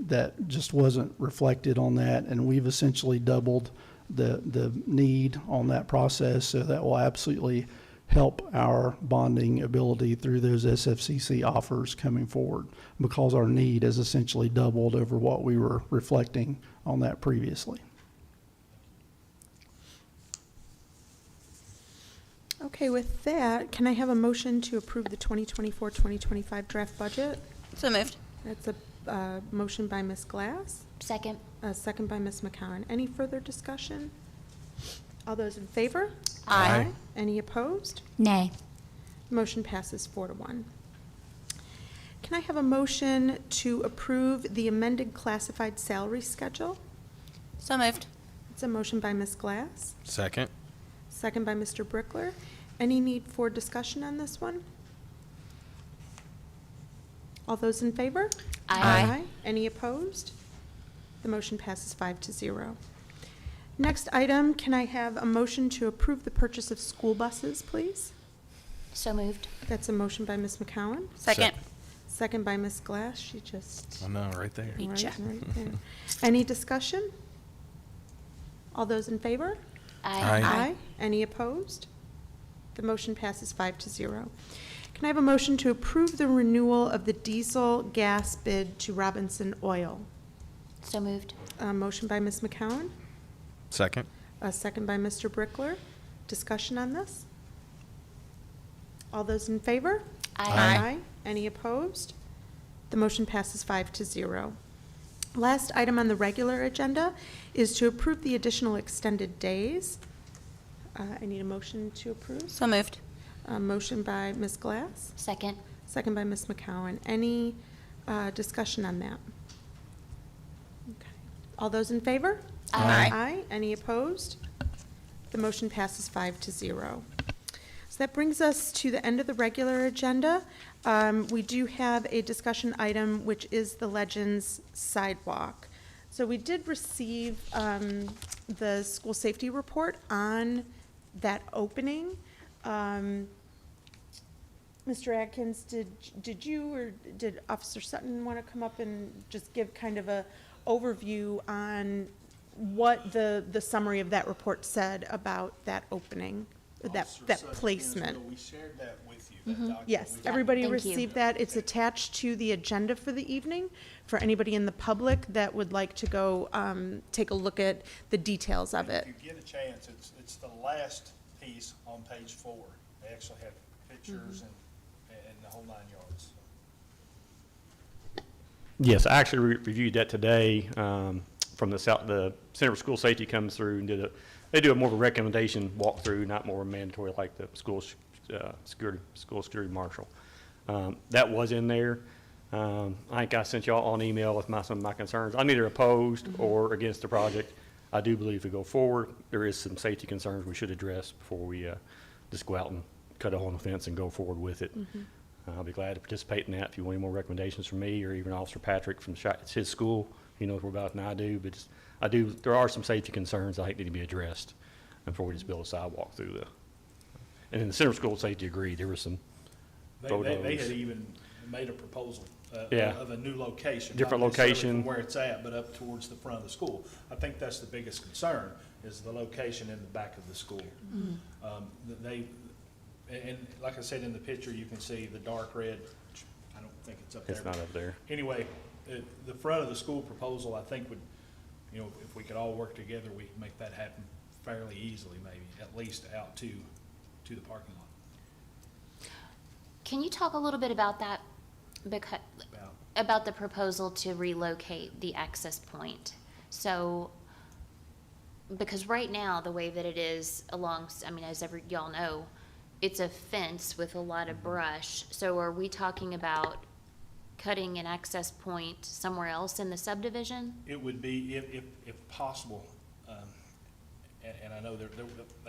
that just wasn't reflected on that, and we've essentially doubled the need on that process, so that will absolutely help our bonding ability through those SFCC offers coming forward, because our need has essentially doubled over what we were reflecting on that previously. Okay, with that, can I have a motion to approve the 2024-2025 draft budget? So moved. That's a motion by Ms. Glass. Second. A second by Ms. McCowan. Any further discussion? All those in favor? Aye. Any opposed? Nay. Motion passes 4-1. Can I have a motion to approve the amended classified salary schedule? So moved. It's a motion by Ms. Glass, Second. second by Mr. Brickler. Any need for discussion on this one? All those in favor? Aye. Any opposed? The motion passes 5-0. Next item, can I have a motion to approve the purchase of school buses, please? So moved. That's a motion by Ms. McCowan. Second. Second by Ms. Glass. She just. I know, right there. Beat ya. Right there. Any discussion? All those in favor? Aye. Any opposed? The motion passes 5-0. Can I have a motion to approve the renewal of the diesel gas bid to Robinson Oil? So moved. A motion by Ms. McCowan, Second. a second by Mr. Brickler. Discussion on this? All those in favor? Aye. Any opposed? The motion passes 5-0. Last item on the regular agenda is to approve the additional extended days. I need a motion to approve. So moved. A motion by Ms. Glass, Second. second by Ms. McCowan. Any discussion on that? Okay. All those in favor? Aye. Aye. Any opposed? The motion passes 5-0. So that brings us to the end of the regular agenda. We do have a discussion item, which is the Legends sidewalk. So we did receive the school safety report on that opening. Mr. Atkins, did you or did Officer Sutton want to come up and just give kind of a overview on what the summary of that report said about that opening, that placement? We shared that with you, that document. Yes, We- everybody Thank you. received that. It's attached to the agenda for the evening for anybody in the public that would like to go take a look at the details of it. If you get a chance, it's the last piece on page 4. They actually have pictures and the whole 9 yards. Yes, I actually reviewed that today, from the Center for School Safety comes through and they do a more of a recommendation walkthrough, not more mandatory like the school security marshal. That was in there. I think I sent y'all an email with some of my concerns. I'm either opposed or against the project. I do believe if we go forward, there is some safety concerns we should address before we just go out and cut a hole in the fence and go forward with it. I'll be glad to participate in that if you want any more recommendations from me or even Officer Patrick from it's his school. He knows more about it than I do, but there are some safety concerns I think need to be addressed before we just build a sidewalk through and then the Center for School Safety agreed. There were some photos. They had even made a proposal Yeah. of a new location. Different not necessarily location. from where it's at, but up towards the front of the school. I think that's the biggest concern, is the location in the back of the school. And like I said in the picture, you can see the dark red, which I don't think it's up there. It's not up there. Anyway, the front of the school proposal, I think would, if we could all work together, we could make that happen fairly easily, maybe, at least out to the parking lot. Can you talk a little bit about that? About the proposal to relocate the access point. So, because right now, the way that it is as y'all know, it's a fence with a lot of brush. So are we talking about cutting an access point somewhere else in the subdivision? It would be, if possible, and I know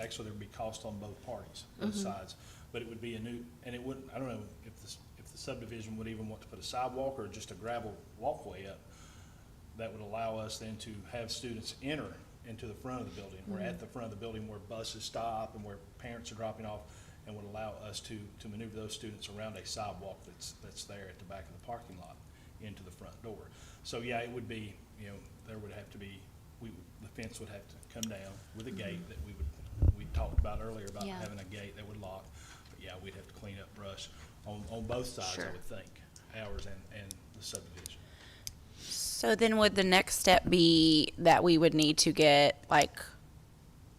actually there'd be cost on both parties, both sides, but it would be and it wouldn't, I don't know if the subdivision would even want to put a sidewalk or just a gravel walkway up. That would allow us then to have students enter into the front of the building. We're at the front of the building where buses stop and where parents are dropping off, and would allow us to maneuver those students around a sidewalk that's there at the back of the parking lot into the front door. So yeah, it would be, there would have to be, the fence would have to come down with a gate that we talked about earlier about having a gate that would lock. But yeah, we'd have to clean up brush on both sides, I would think, ours and the subdivision. So then would the next step be that we would need to get like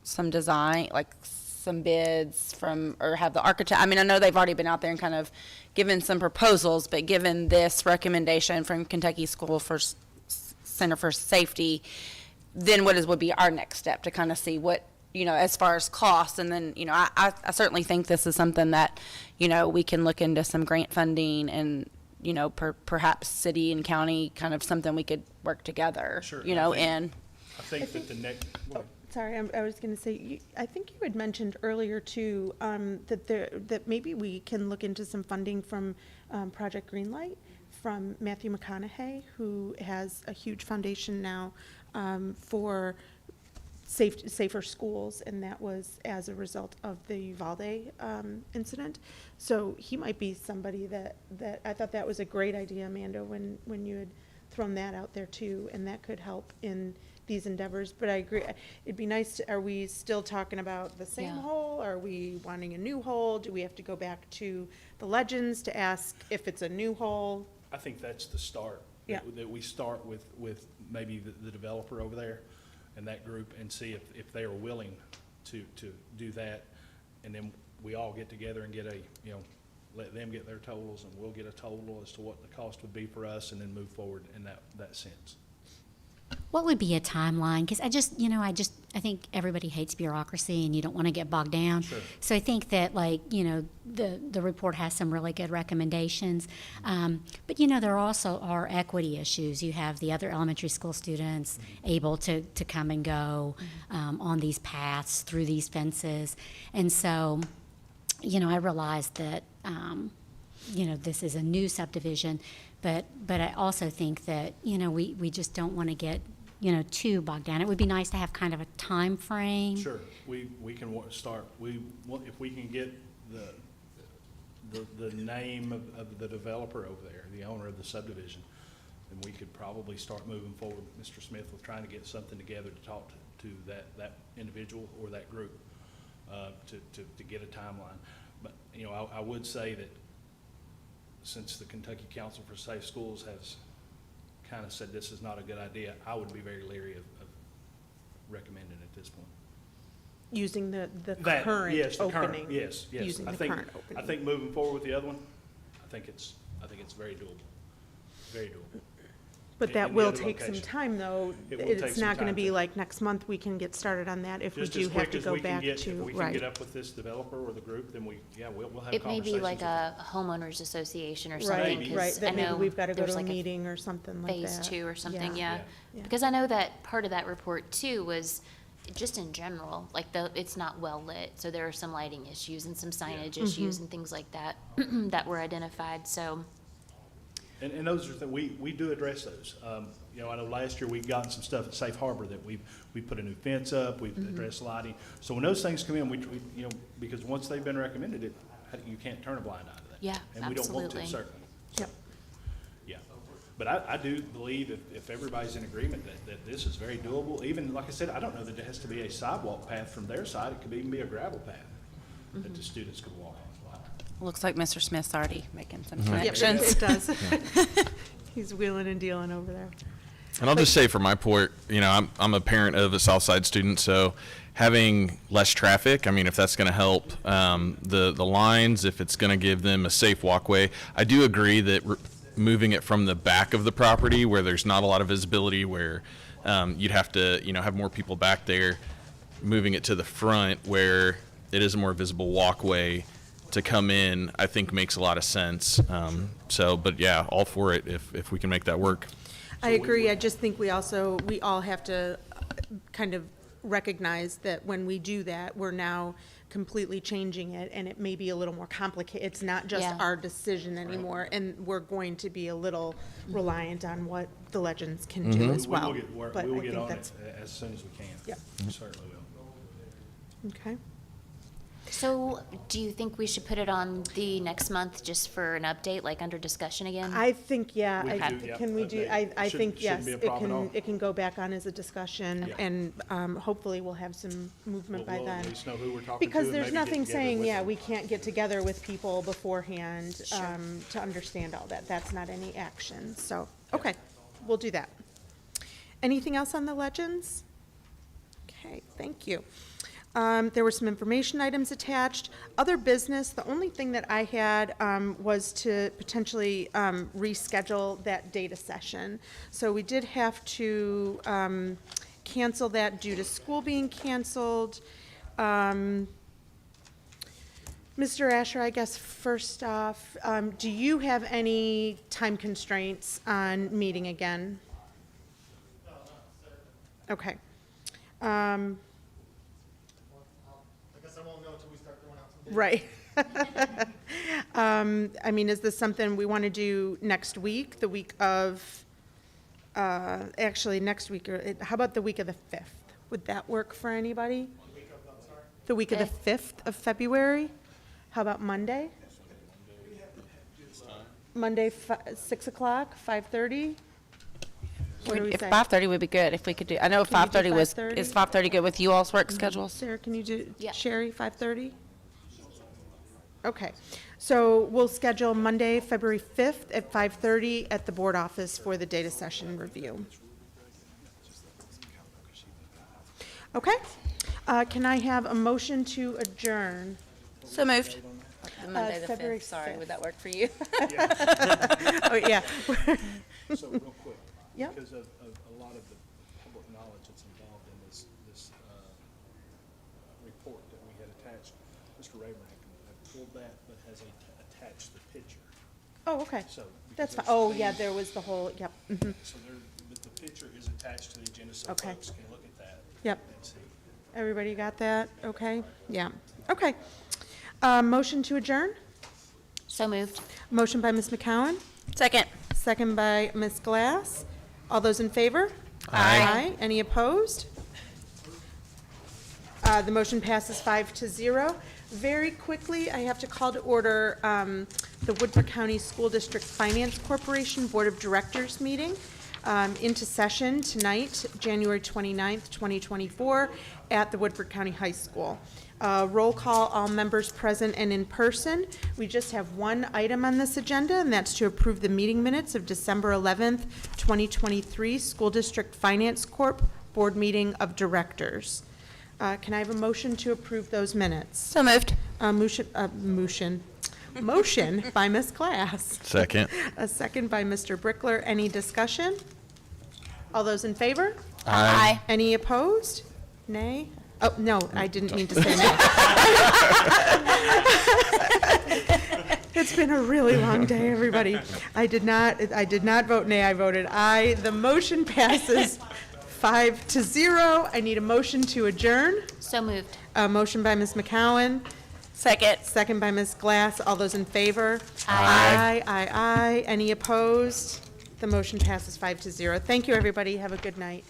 some design, like some bids from, or have the architect, I mean, I know they've already been out there and kind of given some proposals, but given this recommendation from Kentucky Center for Safety, then what would be our next step to kind of see what, as far as costs, and then, I certainly think this is something that, we can look into some grant funding and, perhaps city and county, kind of something we could work together, Sure. and. I think that the next, Sorry, I was going to say, I think you had mentioned earlier too, that maybe we can look into some funding from Project Greenlight from Matthew McConaughey, who has a huge foundation now for safer schools, and that was as a result of the Uvalde incident. So he might be somebody that I thought that was a great idea, Amanda, when you had thrown that out there too, and that could help in these endeavors. But I agree, it'd be nice are we still talking about the same hole? Are we wanting a new hole? Do we have to go back to the Legends to ask if it's a new hole? I think that's the start. Yeah. That we start with maybe the developer over there and that group, and see if they are willing to do that. And then we all get together and get let them get their totals, and we'll get a total as to what the cost would be for us, and then move forward in that sense. what would be a timeline? Because I think everybody hates bureaucracy and you don't want to get bogged down. Sure. So I think that the report has some really good recommendations. But there also are equity issues. You have the other elementary school students able to come and go on these paths through these fences. And so, I realize that, this is a new subdivision, but I also think that, we just don't want to get, too bogged down. It would be nice to have kind of a time frame. Sure, we can start, if we can get the name of the developer over there, the owner of the subdivision, then we could probably start moving forward, Mr. Smith, with trying to get something together to talk to that individual or that group, to get a timeline. But, I would say that since the Kentucky Council for Safe Schools has kind of said this is not a good idea, I would be very leery of recommending at this point. Using the That- current yes, the current- opening. Yes. Using I the think- current opening. I think moving forward with the other one, I think it's very doable, very doable. But in that the will other take some location. time, though. It will take It's some not going to time be to- like next month, we can get started on that if we Just do as have quick to as go we can back get, to, if we can right. get up with this developer or the group, then we'll have It may conversations. be like with a homeowners association or Right, something, Maybe. right, because I that maybe know we've got to go there's to a like meeting or something like that. phase 2 or something, yeah. Yeah. Because I know that part of that report too was just in general, like it's not well lit, so there are some lighting issues and some signage issues and things like that that were identified, so. And those are we do address those. I know last year we've gotten some stuff at Safe Harbor that we put a new fence up, we've addressed lighting. So when those things come in, we because once they've been recommended, you can't turn a blind eye to that. Yeah, And we don't want to, absolutely. certainly. Yep. Yeah. But I do believe if everybody's in agreement that this is very doable, even, like I said, I don't know that it has to be a sidewalk path from their side. It could even be a gravel path that the students could walk on. Looks like Mr. Smith's already making some Yep, connections. it does. He's wheeling and dealing over there. And I'll just say for my part, I'm a parent of a Southside student, so having less traffic, I mean, if that's going to help the lines, if it's going to give them a safe walkway, I do agree that moving it from the back of the property where there's not a lot of visibility, where you'd have to, have more people back there, moving it to the front where it is a more visible walkway to come in, I think makes a lot of sense. But yeah, all for it if we can make that work. I agree. I just think we all have to kind of recognize that when we do that, we're now completely changing it, and it may be a little more complicated. It's not just Yeah. our decision anymore, and we're going to be a little reliant on what the Legends can do as well. We But will I get think on it that's as soon as we can. Yep. We certainly will. okay. So do you think we should put it on the next month just for an update, like under discussion again? I think, yeah, We I, can do, yeah, can we do, update. I think, Shouldn't yes, be a it problem at all. can, it can go back on as a discussion, Yeah. and hopefully we'll have some movement by We'll then. at least know who we're talking to Because and there's maybe get nothing together saying, with yeah, them. we can't get together with people beforehand, to understand all that. That's not any action, so, okay, we'll do that. Anything else on the Legends? Okay, thank you. There were some information items attached. Other business, the only thing that I had was to potentially reschedule that data session. So we did have to cancel that due to school being canceled. Mr. Asher, I guess first off, do you have any time constraints on meeting again? Okay. Right. I mean, is this something we want to do next week, the week of, actually, next week, or how about the week of the 5th? Would that work for anybody? The week of the 5th of February? How about Monday? Monday, 6 o'clock, 5:30? What do we If say? 5:30 would be good, if we could do, I know Can you do 5:30 was, 5:30? is 5:30 good with you all's work schedules? Sarah, can you do, Yeah. Sherry, 5:30? Okay, so we'll schedule Monday, February 5th at 5:30 at the board office for the data session review. Okay, can I have a motion to adjourn? So moved. The Monday, the February 5th, sorry, would that work for you? Oh, yeah. So real quick. Yep. Because of a lot of the knowledge that's involved in this report that we had attached. Mr. Raymack had pulled that, but has attached the picture. Oh, okay. So, That's fine. because Oh, there's yeah, things- there was the whole, yep. Mhm. So but the picture is attached to the agenda, so Okay. folks can look at that. Yep. And see. Everybody got that? Okay? Yeah. Okay. Motion to adjourn? So moved. Motion by Ms. McCowan, Second. second by Ms. Glass. All those in favor? Aye. Any opposed? The motion passes 5-0. Very quickly, I have to call to order the Woodford County School District Finance Corporation Board of Directors meeting into session tonight, January 29th, 2024, at the Woodford County High School. Roll call, all members present and in person. We just have one item on this agenda, and that's to approve the meeting minutes of December 11th, 2023, School District Finance Corp. Board Meeting of Directors. Can I have a motion to approve those minutes? So moved. Motion by Ms. Glass. Second. A second by Mr. Brickler. Any discussion? All those in favor? Aye. Any opposed? Nay? Oh, no, I didn't mean to say nay. It's been a really long day, everybody. I did not vote nay, I voted aye. The motion passes 5-0. I need a motion to adjourn. So moved. A motion by Ms. McCowan, Second. second by Ms. Glass. All those in favor? Aye. Aye, aye, aye. Any opposed? The motion passes 5-0. Thank you, everybody. Have a good night.